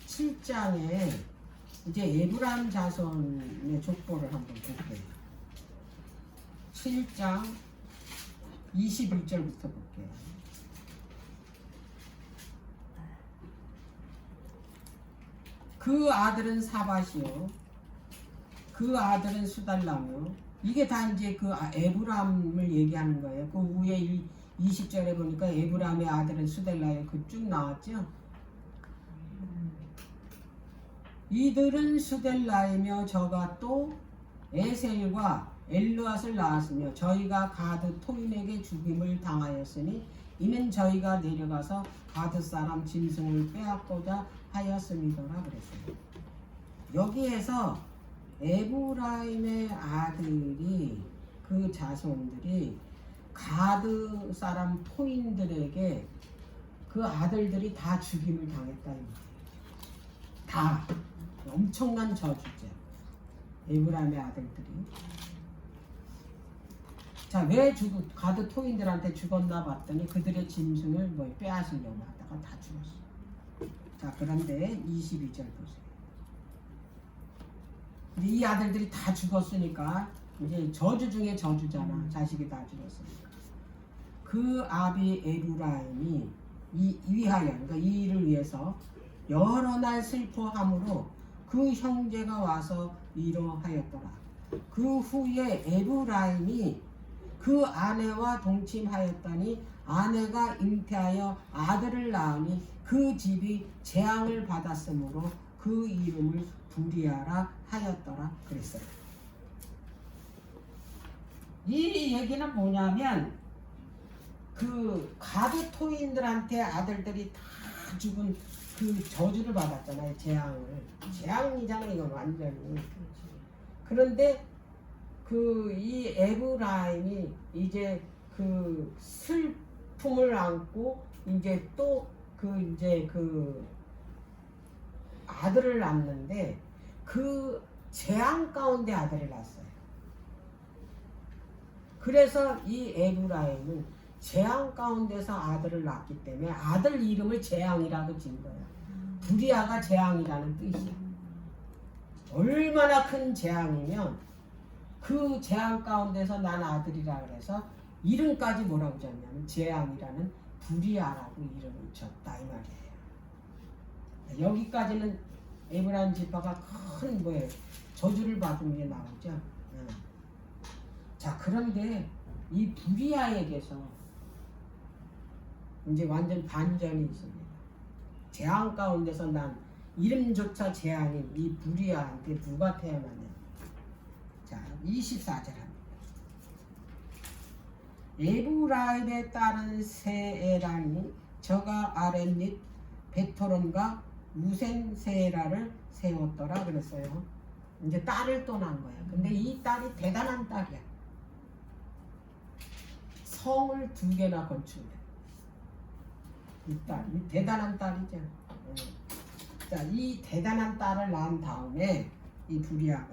7장에 이제 에브라임 자손의 족보를 한번 볼게요. 7장 21절부터 볼게요. 그 아들은 사밧이요 그 아들은 수달라며. 이게 다 이제 그 에브람을 얘기하는 거예요. 그 위에 20절에 보니까 에브람의 아들은 수달라요. 그 쭉 나왔죠. 이들은 수델라이며 저가 또 에셀과 엘르앗을 낳았으며 저희가 가드 토인에게 죽임을 당하였으니 이는 저희가 내려가서 가드 사람 짐승을 빼앗고자 하였음이더라 그랬어요. 여기에서 에브라임의 아들이 그 자손들이 가드 사람 토인들에게 그 아들들이 다 죽임을 당했다. 다 엄청난 저주죠. 에브라임의 아들들이. 자, 왜 가드 토인들한테 죽었나 봤더니 그들의 짐승을 뭐 빼앗으려고 하다가 다 죽었어. 자, 그런데 22절 보세요. 근데 이 아들들이 다 죽었으니까 이제 저주 중에 저주잖아. 자식이 다 죽었으니까. 그 아비 에브라임이 위하여, 그러니까 이 일을 위해서 여러 날 슬퍼함으로 그 형제가 와서 위로하였더라. 그 후에 에브라임이 그 아내와 동침하였더니 아내가 잉태하여 아들을 낳으니 그 집이 재앙을 받았으므로 그 이름을 부리아라 하였더라 그랬어요. 이 얘기는 뭐냐면 그 가드 토인들한테 아들들이 다 죽은 그 저주를 받았잖아요. 재앙이잖아요. 이건 완전히. 그런데 그 이 에브라임이 이제 그 슬픔을 안고 이제 또 그 아들을 낳는데 그 재앙 가운데 아들을 낳았어요. 그래서 이 에브라임은 재앙 가운데서 아들을 낳았기 때문에 아들 이름을 재앙이라고 지은 거야. 부리아가 재앙이라는 뜻이야. 얼마나 큰 재앙이면 그 재앙 가운데서 난 아들이라 그래서 이름까지 뭐라고 졌냐면 재앙이라는 부리아라고 이름을 졌다 이 말이에요. 여기까지는 에브라임 지파가 큰 뭐예요? 저주를 받은 게 나오죠. 자, 그런데 이 부리아에게서 이제 완전 반전이 있습니다. 재앙 가운데서 난 이름조차 재앙인 이 부리아한테 누가 태어나냐. 자, 24절 합니다. 에브라임의 딸은 세에라니 저가 아랫 베토론과 우센 세에라를 세웠더라 그랬어요. 이제 딸을 또 낳은 거야. 근데 이 딸이 대단한 딸이야. 성을 2개나 건축해. 이 딸이 대단한 딸이죠. 자, 이 대단한 딸을 낳은 다음에 이 부리아가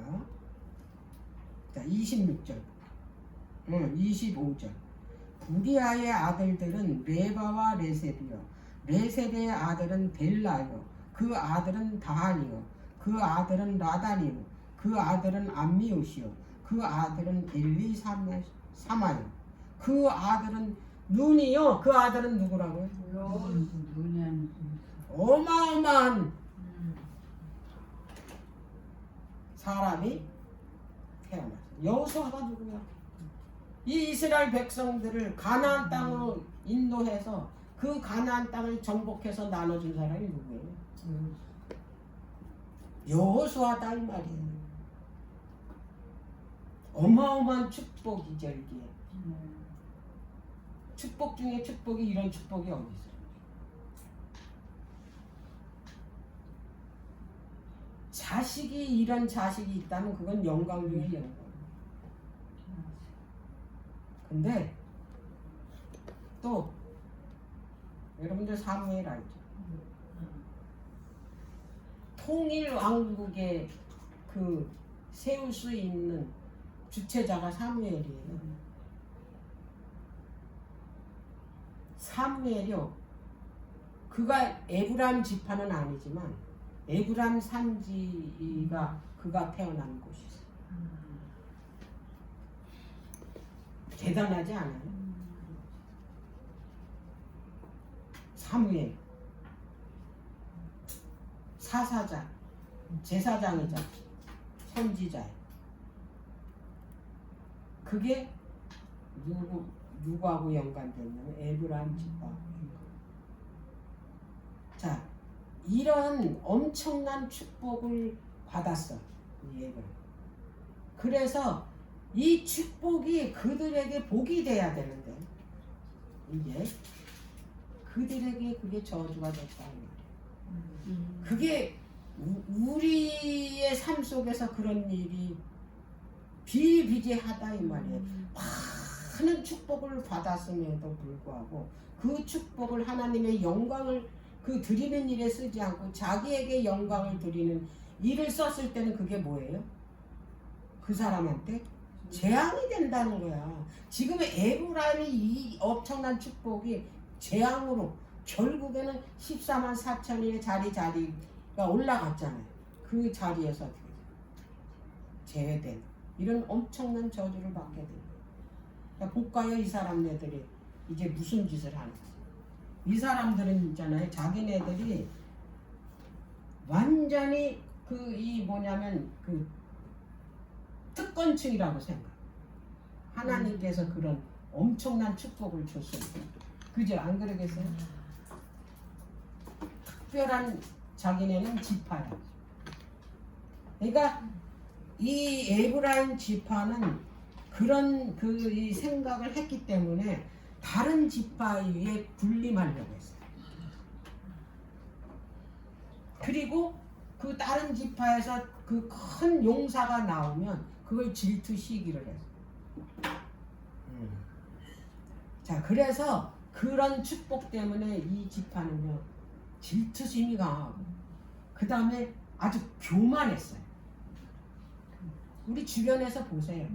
자 26절 25절 부리아의 아들들은 레바와 레셉이요 레셉의 아들은 벨라요 그 아들은 다한이요 그 아들은 라단이요 그 아들은 암미옷이요 그 아들은 엘리사마요 그 아들은 눈이요 그 아들은 누구라고요? 어마어마한 사람이 태어났어요. 여호수아가 누구야? 이 이스라엘 백성들을 가나안 땅으로 인도해서 그 가나안 땅을 정복해서 나눠준 사람이 누구예요? 여호수아다 이 말이에요. 어마어마한 축복이죠 이게. 축복 중에 축복이 이런 축복이 어디 있어요? 자식이 이런 자식이 있다면 그건 영광 중에 영광. 근데 또 여러분들 사무엘 알죠? 통일 왕국의 그 세울 수 있는 주체자가 사무엘이에요. 사무엘이요. 그가 에브라임 지파는 아니지만 에브라임 산지가 그가 태어난 곳이에요. 대단하지 않아요? 사무엘 사사자, 제사장이자 선지자예요. 그게 누구하고 연관됐냐면 에브라임 지파하고 연관. 자, 이런 엄청난 축복을 받았어 이 에브라임. 그래서 이 축복이 그들에게 복이 돼야 되는데 이제 그들에게 그게 저주가 됐다는 말이에요. 그게 우리의 삶 속에서 그런 일이 비일비재하다 이 말이에요. 많은 축복을 받았음에도 불구하고 그 축복을 하나님의 영광을 그 드리는 일에 쓰지 않고 자기에게 영광을 드리는 일을 썼을 때는 그게 뭐예요? 그 사람한테 재앙이 된다는 거야. 지금 에브라임이 이 엄청난 축복이 재앙으로 결국에는 14만 4천의 자리가 올라갔잖아요. 그 자리에서 제외된 이런 엄청난 저주를 받게 된 거예요. 그러니까 볼까요? 이 사람네들이 이제 무슨 짓을 하는지. 이 사람들은 있잖아요. 자기네들이 완전히 그 특권층이라고 생각. 하나님께서 그런 엄청난 축복을 줬어요. 그죠? 안 그러겠어요? 특별한 자기네는 지파야. 그러니까 이 에브라임 지파는 그런 이 생각을 했기 때문에 다른 지파에 군림하려고 했어요. 그리고 그 다른 지파에서 그 큰 용사가 나오면 그걸 질투 시기를 했어요. 자, 그래서 그런 축복 때문에 이 지파는요 질투심이 강하고 그 다음에 아주 교만했어요. 우리 주변에서 보세요.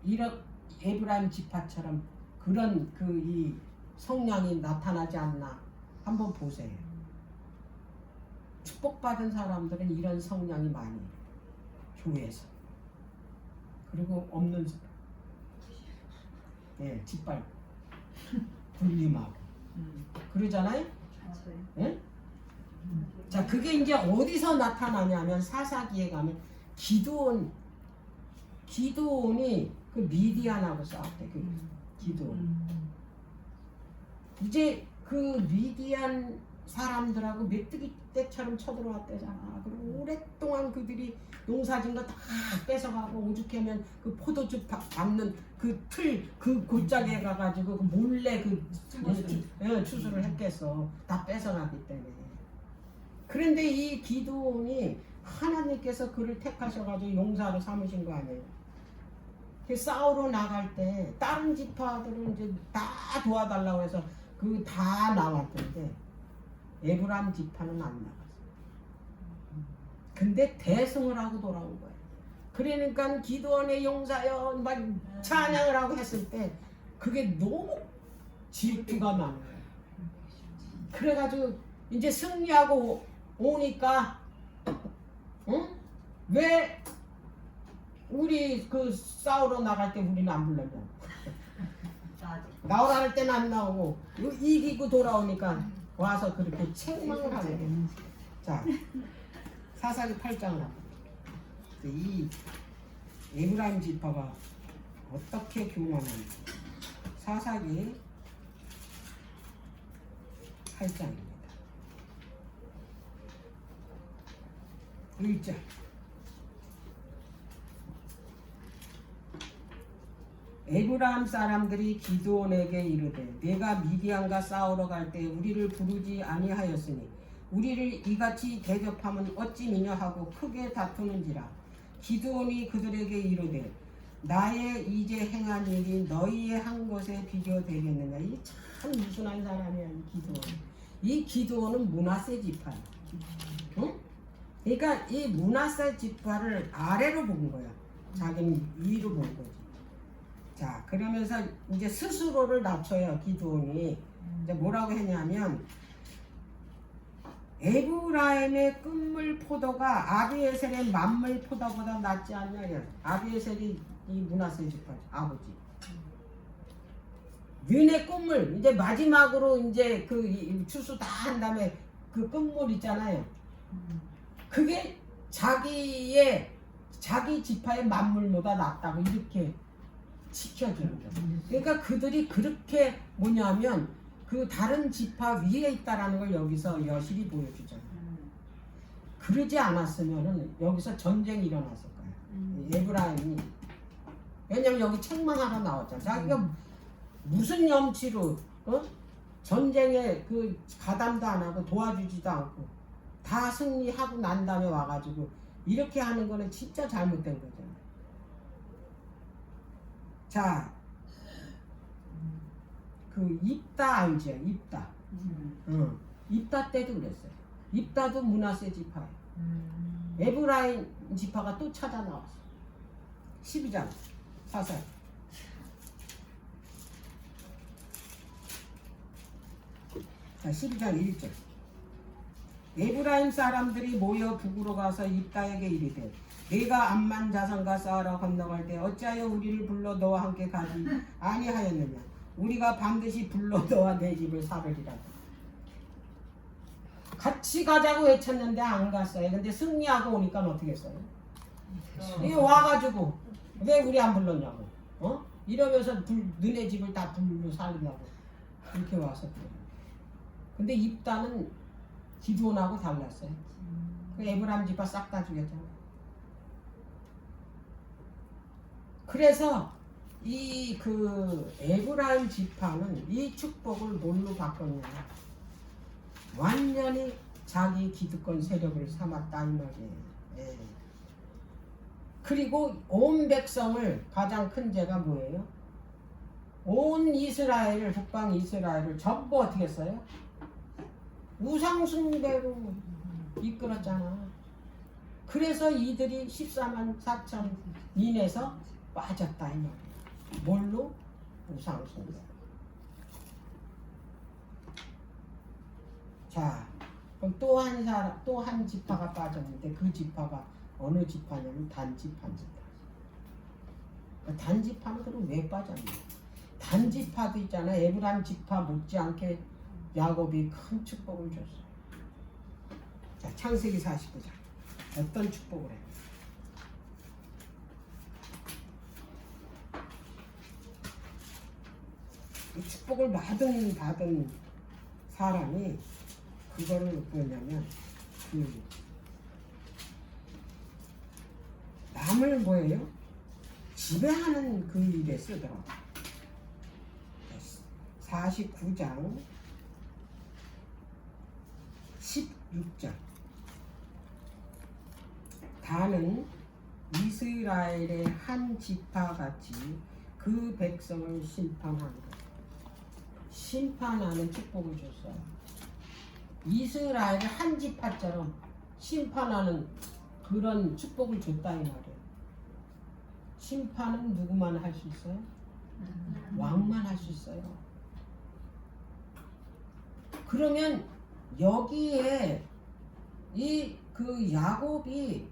이런 에브라임 지파처럼 그런 이 성향이 나타나지 않나 한번 보세요. 축복받은 사람들은 이런 성향이 많이 교회에서. 그리고 없는 사람, 예, 짓밟고 군림하고 그러잖아요. 예? 자, 그게 이제 어디서 나타나냐면 사사기에 가면 기드온이 그 미디안하고 싸웠대. 그 기드온. 이제 그 미디안 사람들하고 메뚜기 떼처럼 쳐들어왔대잖아. 그리고 오랫동안 그들이 농사진 거 다 뺏어가고 오죽하면 그 포도주 밟는 그 그 골짜기에 가가지고 그 몰래 추수를 했겠어. 다 뺏어가기 때문에. 그런데 이 기드온이 하나님께서 그를 택하셔가지고 용사로 삼으신 거 아니에요. 싸우러 나갈 때 다른 지파들은 이제 다 도와달라고 해서 그 다 나왔던데 에브라임 지파는 안 나갔어. 근데 대승을 하고 돌아온 거예요. 그러니까 기드온의 용사여 막 찬양을 하고 했을 때 그게 너무 질투가 나는 거예요. 그래가지고 이제 승리하고 오니까 왜 우리 그 싸우러 나갈 때 우리는 안 불렀냐? 나오라 할 때는 안 나오고 이기고 돌아오니까 와서 그렇게 책망을 하는 거예요. 자, 사사기 8장을 합니다. 이 에브라임 지파가 어떻게 교만한지. 사사기 8장입니다. 1절. 에브라임 사람들이 기드온에게 이르되 내가 미디안과 싸우러 갈 때 우리를 부르지 아니하였으니 우리를 이같이 대접하면 어찌 미냐 하고 크게 다투는지라. 기드온이 그들에게 이르되 나의 이제 행한 일이 너희의 한 것에 비교되겠느냐. 이 참 유순한 사람이야 이 기드온. 이 기드온은 므낫세 지파야. 응? 그러니까 이 므낫세 지파를 아래로 본 거야. 자기는 위로 본 거지. 자, 그러면서 이제 스스로를 낮춰요. 기드온이. 이제 뭐라고 했냐면 에브라임의 끝물 포도가 아비에셀의 만물 포도보다 낫지 않냐. 아비에셀이 이 므낫세 지파 아버지. 너네 끝물 이제 마지막으로 이제 그 추수 다 한 다음에 그 끝물 있잖아요. 그게 자기 지파의 만물보다 낫다고 이렇게 지켜주는 거예요. 그러니까 그들이 그렇게 뭐냐면 그 다른 지파 위에 있다라는 걸 여기서 여실히 보여주잖아요. 그러지 않았으면은 여기서 전쟁이 일어났을 거예요. 에브라임이 왜냐면 여기 책만 하나 나왔잖아. 자기가 무슨 염치로 전쟁에 그 가담도 안 하고 도와주지도 않고 다 승리하고 난 다음에 와가지고 이렇게 하는 거는 진짜 잘못된 거잖아요. 자, 그 입다 알죠? 입다. 입다 때도 그랬어요. 입다도 므낫세 지파예요. 에브라임 지파가 또 찾아 나왔어. 12장 사살. 자, 12장 1절. 에브라임 사람들이 모여 북으로 가서 입다에게 이르되 네가 암만 자손과 싸우러 건너갈 때 어찌하여 우리를 불러 너와 함께 가지 아니하였느냐. 우리가 반드시 불러 너와 내 집을 살으리라. 같이 가자고 외쳤는데 안 갔어요. 근데 승리하고 오니까 어떻게 했어요? 이 와가지고 왜 우리 안 불렀냐고. 이러면서 너네 집을 다 불러 살리려고 이렇게 와서. 근데 입다는 기드온하고 달랐어요. 그 에브라임 지파 싹 다 죽였잖아요. 그래서 이 그 에브라임 지파는 이 축복을 뭘로 바꿨냐? 완전히 자기 기득권 세력을 삼았다 이 말이에요. 예. 그리고 온 백성을 가장 큰 죄가 뭐예요? 온 이스라엘을 북방 이스라엘을 전부 어떻게 했어요? 우상숭배로 이끌었잖아. 그래서 이들이 14만 4천 인에서 빠졌다 이 말이야. 뭘로? 우상숭배. 자, 그럼 또 한 지파가 빠졌는데 그 지파가 어느 지파냐면 단지파 지파. 그 단지파는 그럼 왜 빠졌냐? 단지파도 있잖아. 에브라임 지파 못지않게 야곱이 큰 축복을 줬어요. 자, 창세기 49장. 어떤 축복을 해요? 이 축복을 받은 사람이 그거를 뭐냐면 남을 뭐예요? 지배하는 그 일에 쓰더라고. 49장 16절. 다는 이스라엘의 한 지파같이 그 백성을 심판하노라. 심판하는 축복을 줬어요. 이스라엘의 한 지파처럼 심판하는 그런 축복을 줬다 이 말이에요. 심판은 누구만 할 수 있어요? 왕만 할 수 있어요. 그러면 여기에 이 그 야곱이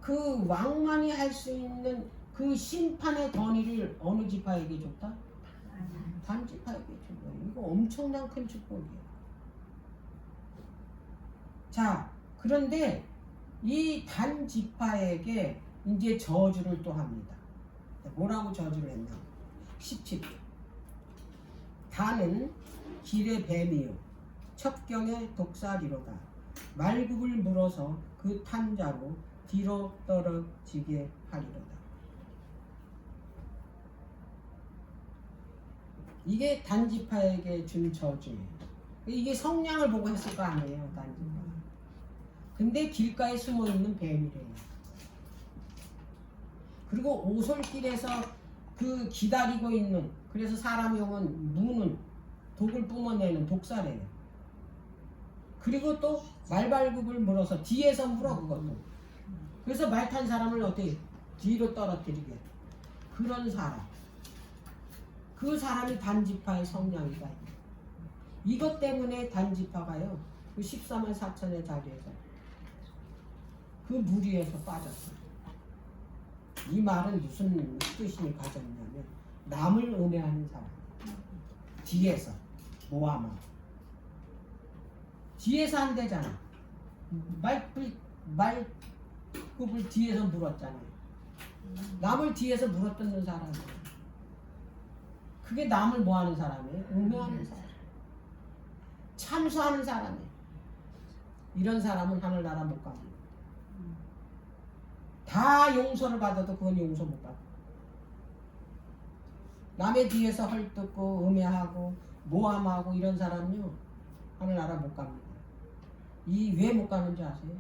그 왕만이 할 수 있는 그 심판의 권위를 어느 지파에게 줬다? 단 지파에게 준 거예요. 이거 엄청난 큰 축복이에요. 자, 그런데 이 단 지파에게 이제 저주를 또 합니다. 뭐라고 저주를 했나? 17절. 단은 길의 뱀이요 첩경의 독사리로다. 말굽을 물어서 그 탄자로 뒤로 떨어지게 하리로다. 이게 단지파에게 준 저주예요. 이게 성냥을 보고 했을 거 아니에요, 단지파. 근데 길가에 숨어 있는 뱀이래요. 그리고 오솔길에서 그 기다리고 있는, 그래서 사람 용은 무는 독을 뿜어내는 독사래요. 그리고 또 말발굽을 물어서 뒤에서 물어 그것도. 그래서 말 탄 사람을 어떻게 뒤로 떨어뜨리게. 그런 사람. 그 사람이 단지파의 성량이다. 이것 때문에 단지파가요. 그 14만 4천의 자리에서 그 무리에서 빠졌어요. 이 말은 무슨 뜻이 가졌냐면 남을 음해하는 사람. 뒤에서 모함하고 뒤에서 한대잖아. 말굽을 뒤에서 물었잖아. 남을 뒤에서 물어뜯는 사람이에요. 그게 남을 뭐하는 사람이에요? 음해하는 사람. 참소하는 사람이에요. 이런 사람은 하늘나라 못 갑니다. 다 용서를 받아도 그건 용서 못 받아. 남의 뒤에서 헐뜯고 음해하고 모함하고 이런 사람은요 하늘나라 못 갑니다. 이 왜 못 가는지 아세요?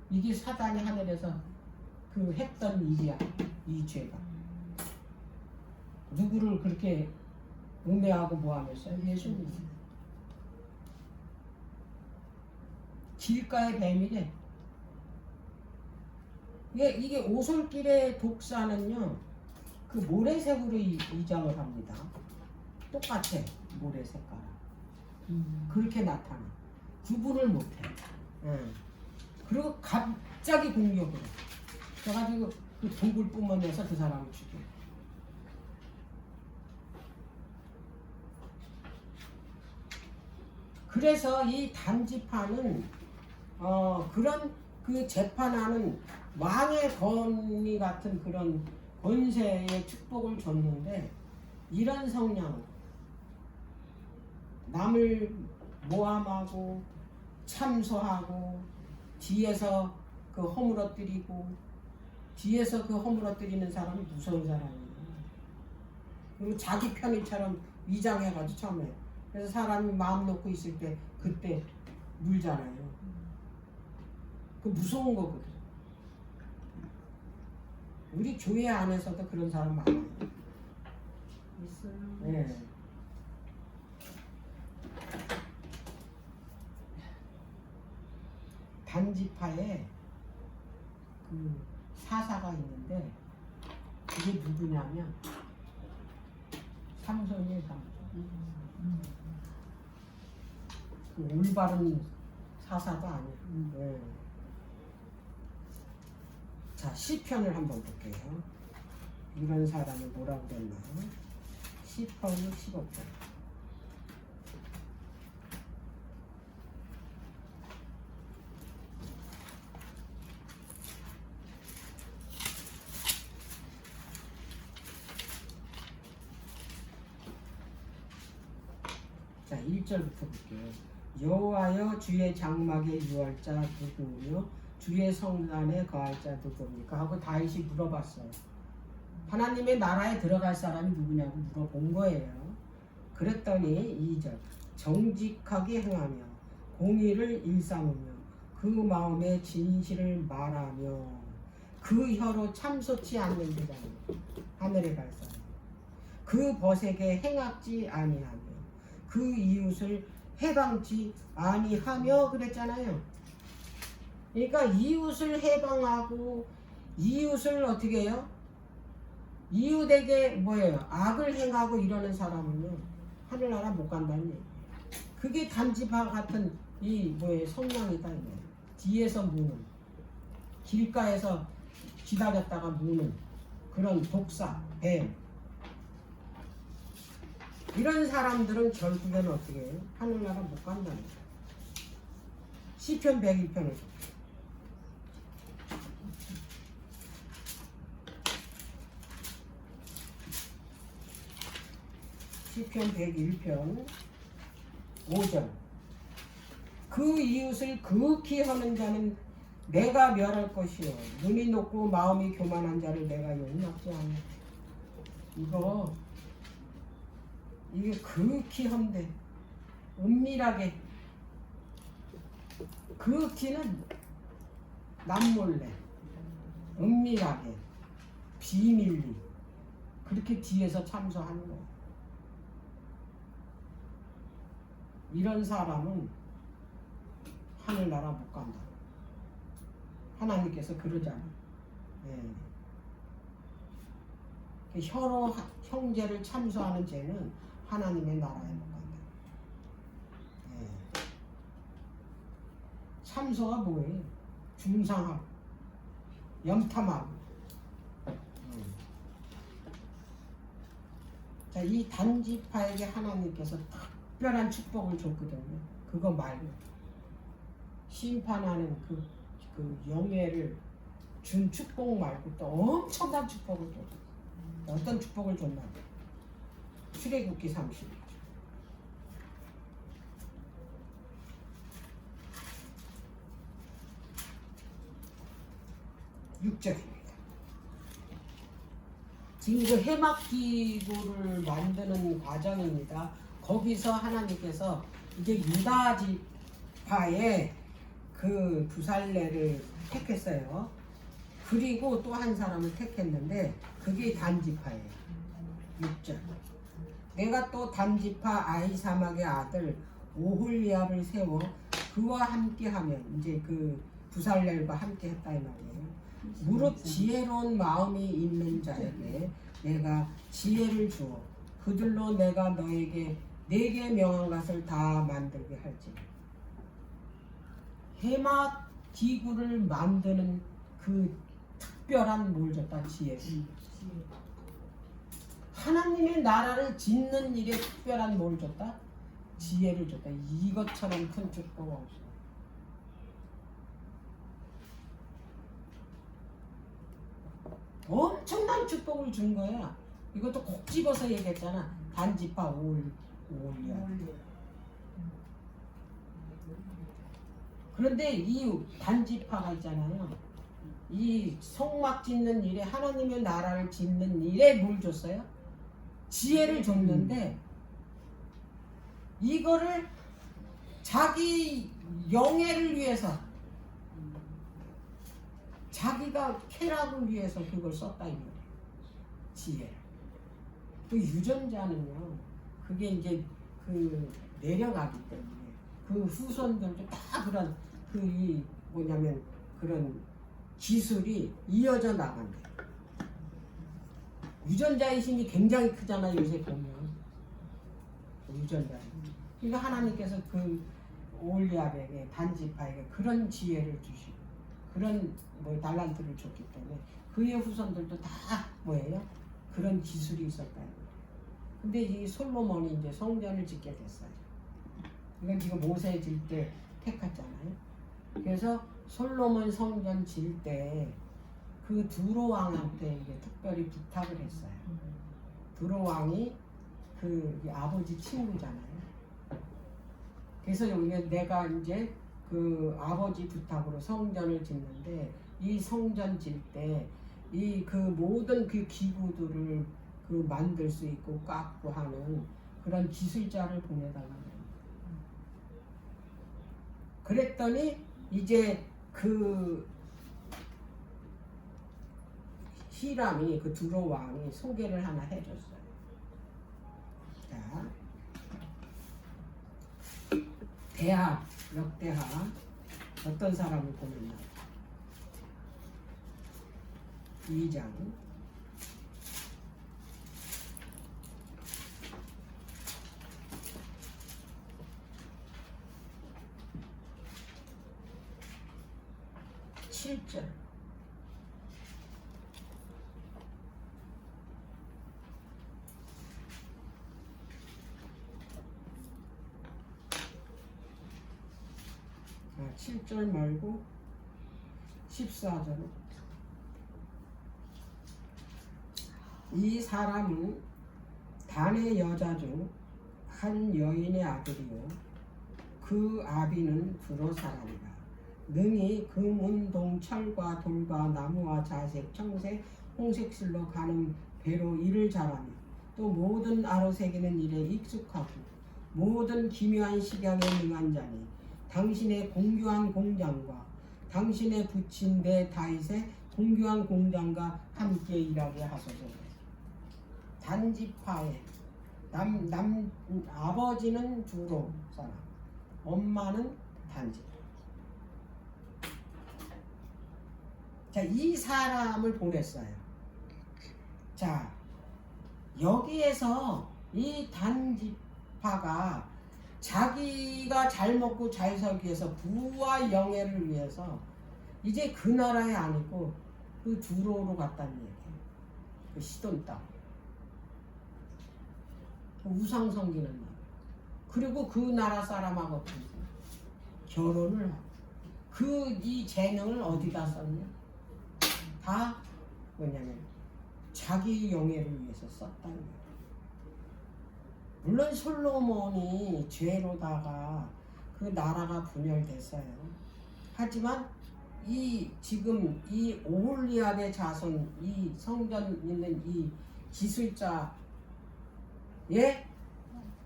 이게 사단이 하늘에서 그 했던 일이야. 이 죄가. 누구를 그렇게 음해하고 모함했어요? 예수님. 길가의 뱀이래. 이게 오솔길의 독사는요 그 모래색으로 이장을 합니다. 똑같아. 모래 색깔. 그렇게 나타나. 구분을 못해. 그리고 갑자기 공격을 해. 그래가지고 그 독을 뿜어내서 그 사람을 죽여. 그래서 이 단지파는 그런 그 재판하는 왕의 권위 같은 그런 권세의 축복을 줬는데 이런 성향 남을 모함하고 참소하고 뒤에서 그 허물어뜨리고 뒤에서 그 허물어뜨리는 사람이 무서운 사람이에요. 그리고 자기 편의처럼 위장해가지고 처음에 그래서 사람이 마음 놓고 있을 때 그때 물잖아요. 그 무서운 거거든. 우리 교회 안에서도 그런 사람 많아요. 있어요. 네. 단지파에 그 사사가 있는데 그게 누구냐면 삼손이에요. 삼손. 그 올바른 사사가 아니에요. 네. 자, 시편을 한번 볼게요. 이런 사람을 뭐라고 그랬나? 시편 15편. 자, 1절부터 볼게요. 여호와여 주의 장막에 유할 자 누구며 주의 성산에 거할 자 누구입니까? 하고 다윗이 물어봤어요. 하나님의 나라에 들어갈 사람이 누구냐고 물어본 거예요. 그랬더니 2절 정직하게 행하며 공의를 일삼으며 그 마음에 진실을 말하며 그 혀로 참소치 않는 자는 하늘에 갈 사람 그 벗에게 행악지 아니하며 그 이웃을 해방치 아니하며 그랬잖아요. 그러니까 이웃을 해방하고 이웃을 어떻게 해요? 이웃에게 뭐예요? 악을 행하고 이러는 사람은요 하늘나라 못 간다는 얘기예요. 그게 단지파 같은 이 뭐예요? 성향이다 이거예요. 뒤에서 무는 길가에서 기다렸다가 무는 그런 독사, 뱀 이런 사람들은 결국에는 어떻게 해요? 하늘나라 못 간다는 거예요. 시편 101편을 시편 101편 5절 그 이웃을 극히 하는 자는 내가 멸할 것이요 눈이 높고 마음이 교만한 자를 내가 용납지 않아. 이게 극히 한데 은밀하게 극히는 남몰래 은밀하게 비밀리 그렇게 뒤에서 참소하는 거. 이런 사람은 하늘나라 못 간다. 하나님께서 그러잖아. 예. 혀로 형제를 참소하는 죄는 하나님의 나라에 못 간다. 예. 참소가 뭐예요? 중상하고 염탐하고. 자, 이 단지파에게 하나님께서 특별한 축복을 줬거든요. 그거 말고 심판하는 그 영예를 준 축복 말고 또 엄청난 축복을 줬어요. 어떤 축복을 줬나? 출애굽기 30일. 6절입니다. 지금 그 해막기구를 만드는 과정입니다. 거기서 하나님께서 이제 유다 지파의 그 부살레를 택했어요. 그리고 또 한 사람을 택했는데 그게 단지파예요. 6절. 내가 또 단지파 아히사막의 아들 오홀리압을 세워 그와 함께하면 이제 그 부살렐과 함께했다 이 말이에요. 무릇 지혜로운 마음이 있는 자에게 내가 지혜를 주어 그들로 내가 너에게 내게 명한 것을 다 만들게 할지. 해막 기구를 만드는 그 특별한 뭘 줬다? 지혜. 하나님의 나라를 짓는 일에 특별한 뭘 줬다? 지혜를 줬다. 이것처럼 큰 축복 없어. 엄청난 축복을 준 거야. 이것도 꼭 집어서 얘기했잖아. 단지파 오홀리압. 그런데 이 단지파가 있잖아요. 이 성막 짓는 일에 하나님의 나라를 짓는 일에 뭘 줬어요? 지혜를 줬는데 이거를 자기 영예를 위해서 자기가 쾌락을 위해서 그걸 썼다 이 말이에요. 지혜. 그 유전자는요. 그게 이제 그 내려가기 때문에 그 후손들도 다 그런 그 뭐냐면 그런 기술이 이어져 나간다. 유전자의 힘이 굉장히 크잖아요. 요새 보면 유전자. 그러니까 하나님께서 그 오홀리압에게 단지파에게 그런 지혜를 주시고 그런 뭐 달란트를 줬기 때문에 그의 후손들도 다 뭐예요? 그런 기술이 있었다. 근데 이 솔로몬이 이제 성전을 짓게 됐어요. 이건 지금 모세 질 때 택했잖아요. 그래서 솔로몬 성전 질 때 그 두로 왕한테 이제 특별히 부탁을 했어요. 두로 왕이 그 아버지 친구잖아요. 그래서 여기 내가 이제 그 아버지 부탁으로 성전을 짓는데 이 성전 질 때 이 그 모든 그 기구들을 그 만들 수 있고 깎고 하는 그런 기술자를 보내달라고 합니다. 그랬더니 이제 그 히람이 그 두로 왕이 소개를 하나 해줬어요. 자, 대하, 역대하 어떤 사람을 보냈나? 2장 7절. 아, 7절 말고 14절. 이 사람은 단의 여자 중 한 여인의 아들이요 그 아비는 두로 사람이라. 능히 금은 동철과 돌과 나무와 자색, 청색, 홍색실로 가는 배로 일을 잘하며 또 모든 아로새기는 일에 익숙하고 모든 기묘한 식약에 능한 자니 당신의 공교한 공장과 당신의 부친 내 다윗의 공교한 공장과 함께 일하게 하소서. 단지파에 아버지는 두로 사람, 엄마는 단지파. 자, 이 사람을 보냈어요. 자, 여기에서 이 단지파가 자기가 잘 먹고 잘 살기 위해서 부와 영예를 위해서 이제 그 나라에 안 있고 그 두로로 갔다는 얘기예요. 그 시돈 땅. 우상 섬기는 나라. 그리고 그 나라 사람하고 결혼을 하고 그 이 재능을 어디다 썼냐? 다 뭐냐면 자기 영예를 위해서 썼다는 거예요. 물론 솔로몬이 죄로다가 그 나라가 분열됐어요. 하지만 이 지금 이 오홀리압의 자손, 이 성전 있는 이 기술자의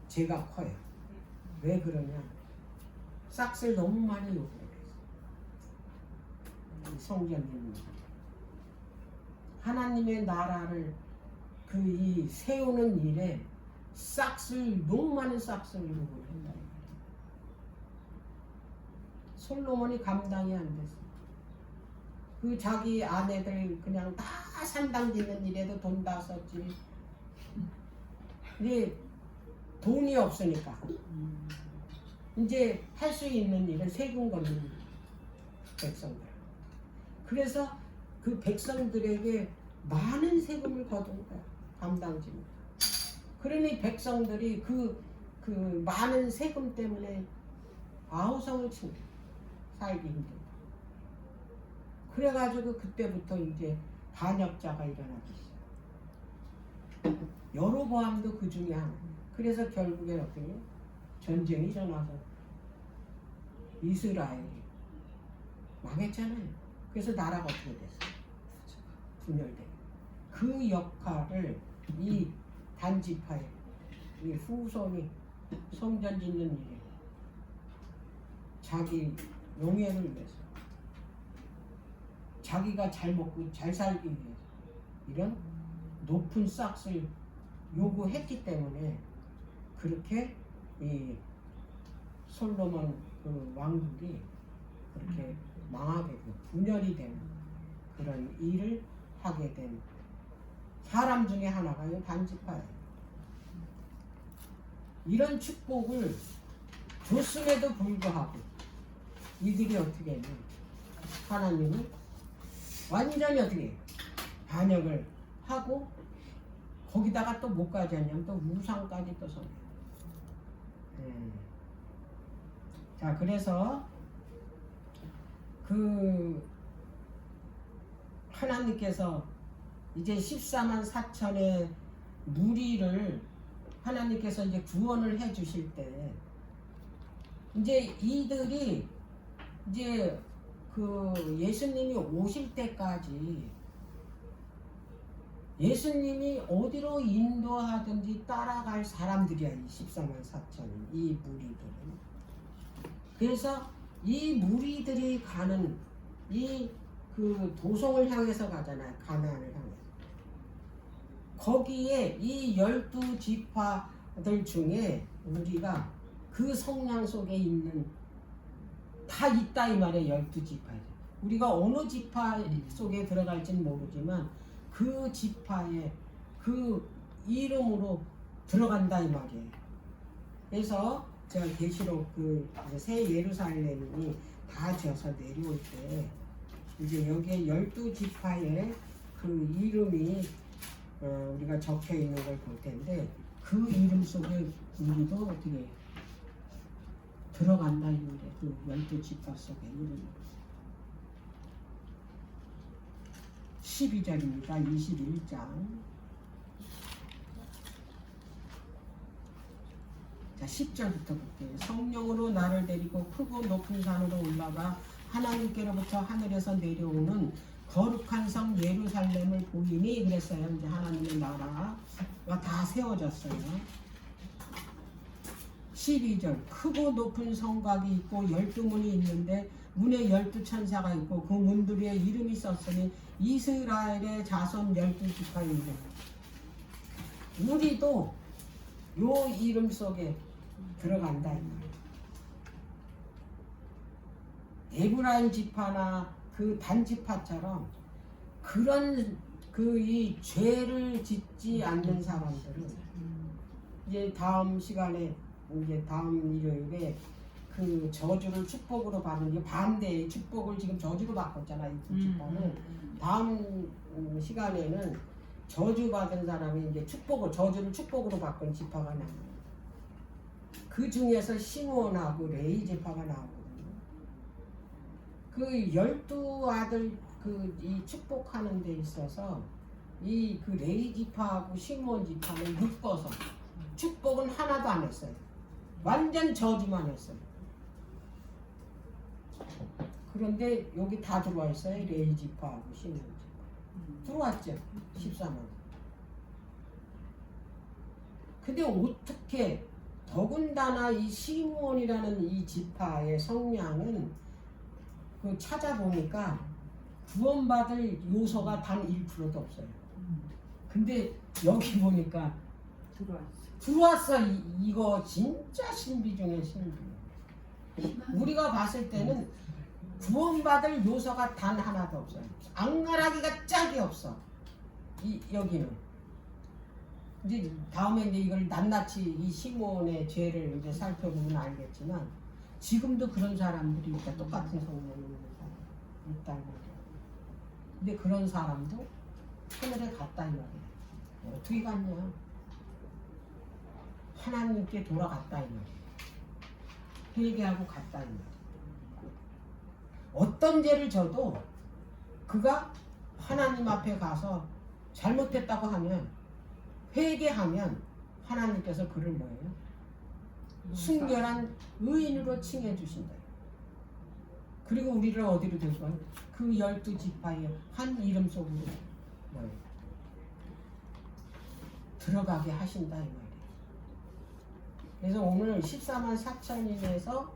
죄가 커요. 왜 그러냐? 싹을 너무 많이 요구해요. 성전 있는 하나님의 나라를 그 이 세우는 일에 싹을 너무 많은 싹을 요구한다. 솔로몬이 감당이 안 됐어. 그 자기 아내들 그냥 다 산당 짓는 일에도 돈 다 썼지. 근데 돈이 없으니까 이제 할 수 있는 일은 세금 걷는 백성들. 그래서 그 백성들에게 많은 세금을 거둔 거야. 감당지 못. 그러니 백성들이 그 많은 세금 때문에 아우성을 친 거야. 살기 힘들다. 그래가지고 그때부터 이제 반역자가 일어나기 시작. 여로보암도 그 중에 하나. 그래서 결국에 어떻게 전쟁이 일어나서 이스라엘이 망했잖아요. 그래서 나라가 어떻게 됐어요? 분열돼. 그 역할을 이 단지파의 이 후손이 성전 짓는 일에 자기 영예를 위해서 자기가 잘 먹고 잘 살기 위해서 이런 높은 싹을 요구했기 때문에 그렇게 이 솔로몬 그 왕국이 그렇게 망하게 되고 분열이 되는 그런 일을 하게 된 사람 중에 하나가 이 단지파예요. 이런 축복을 줬음에도 불구하고 이들이 어떻게 했냐? 하나님은 완전히 어떻게 반역을 하고 거기다가 또 뭐까지 하냐면 또 우상까지 또 섬겨요. 자, 그래서 그 하나님께서 이제 14만 4천의 무리를 하나님께서 이제 구원을 해 주실 때 이제 이들이 이제 그 예수님이 오실 때까지 예수님이 어디로 인도하든지 따라갈 사람들이야. 이 14만 4천 이 무리들은. 그래서 이 무리들이 가는 이 그 도성을 향해서 가잖아요. 가나안을 향해서. 거기에 이 12지파들 중에 우리가 그 성량 속에 있는 다 있다 이 말이에요. 12지파에. 우리가 어느 지파 속에 들어갈지는 모르지만 그 지파의 그 이름으로 들어간다 이 말이에요. 그래서 제가 계시록 그 새 예루살렘이 다 지어서 내려올 때 이제 여기에 12지파의 그 이름이 우리가 적혀 있는 걸 볼 텐데 그 이름 속에 우리도 어떻게 들어간다 이 말이에요. 그 12지파 속에 이름이. 12절입니다. 21장. 자, 10절부터 볼게요. 성령으로 나를 데리고 크고 높은 산으로 올라가 하나님께로부터 하늘에서 내려오는 거룩한 성 예루살렘을 보이니 그랬어요. 이제 하나님의 나라가 다 세워졌어요. 12절. 크고 높은 성곽이 있고 12문이 있는데 문에 12천사가 있고 그 문들에 이름이 썼으니 이스라엘의 자손 12지파인데 우리도 요 이름 속에 들어간다 이 말이에요. 에브라임 지파나 그 단지파처럼 그런 그 이 죄를 짓지 않는 사람들은 이제 다음 시간에 이제 다음 일요일에 그 저주를 축복으로 받는 게 반대의 축복을 지금 저주로 바꿨잖아 이 지파는. 다음 시간에는 저주 받은 사람이 이제 축복을 저주를 축복으로 바꾼 지파가 나와요. 그 중에서 시몬하고 레위 지파가 나오거든요. 그 12아들 그 이 축복하는 데 있어서 이 그 레위 지파하고 시몬 지파는 묶어서 축복은 하나도 안 했어요. 완전 저주만 했어요. 그런데 여기 다 들어와 있어요. 레위 지파하고 시몬 지파 들어왔죠. 14만. 근데 어떻게 더군다나 이 시몬이라는 이 지파의 성량은 그 찾아보니까 구원받을 요소가 단 1%도 없어요. 근데 여기 보니까 들어왔어. 이거 진짜 신비 중에 신비. 우리가 봤을 때는 구원받을 요소가 단 하나도 없어요. 악랄하기가 짝이 없어. 여기는. 이제 다음에 이제 이걸 낱낱이 이 시몬의 죄를 이제 살펴보면 알겠지만 지금도 그런 사람들이 있다. 똑같은 성령이 있는 사람 있다는 거죠. 근데 그런 사람도 하늘에 갔다 이 말이에요. 어떻게 갔냐? 하나님께 돌아갔다 이 말이에요. 회개하고 갔다 이 말이에요. 어떤 죄를 져도 그가 하나님 앞에 가서 잘못했다고 하면 회개하면 하나님께서 그를 뭐예요? 순결한 의인으로 칭해 주신다. 그리고 우리를 어디로 데려가요? 그 12지파의 한 이름 속으로 뭐예요? 들어가게 하신다 이 말이에요. 그래서 오늘 14만 4천인에서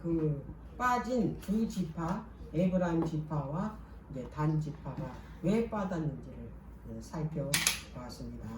그 빠진 두 지파, 에브라임 지파와 이제 단 지파가 왜 빠졌는지를 살펴보았습니다.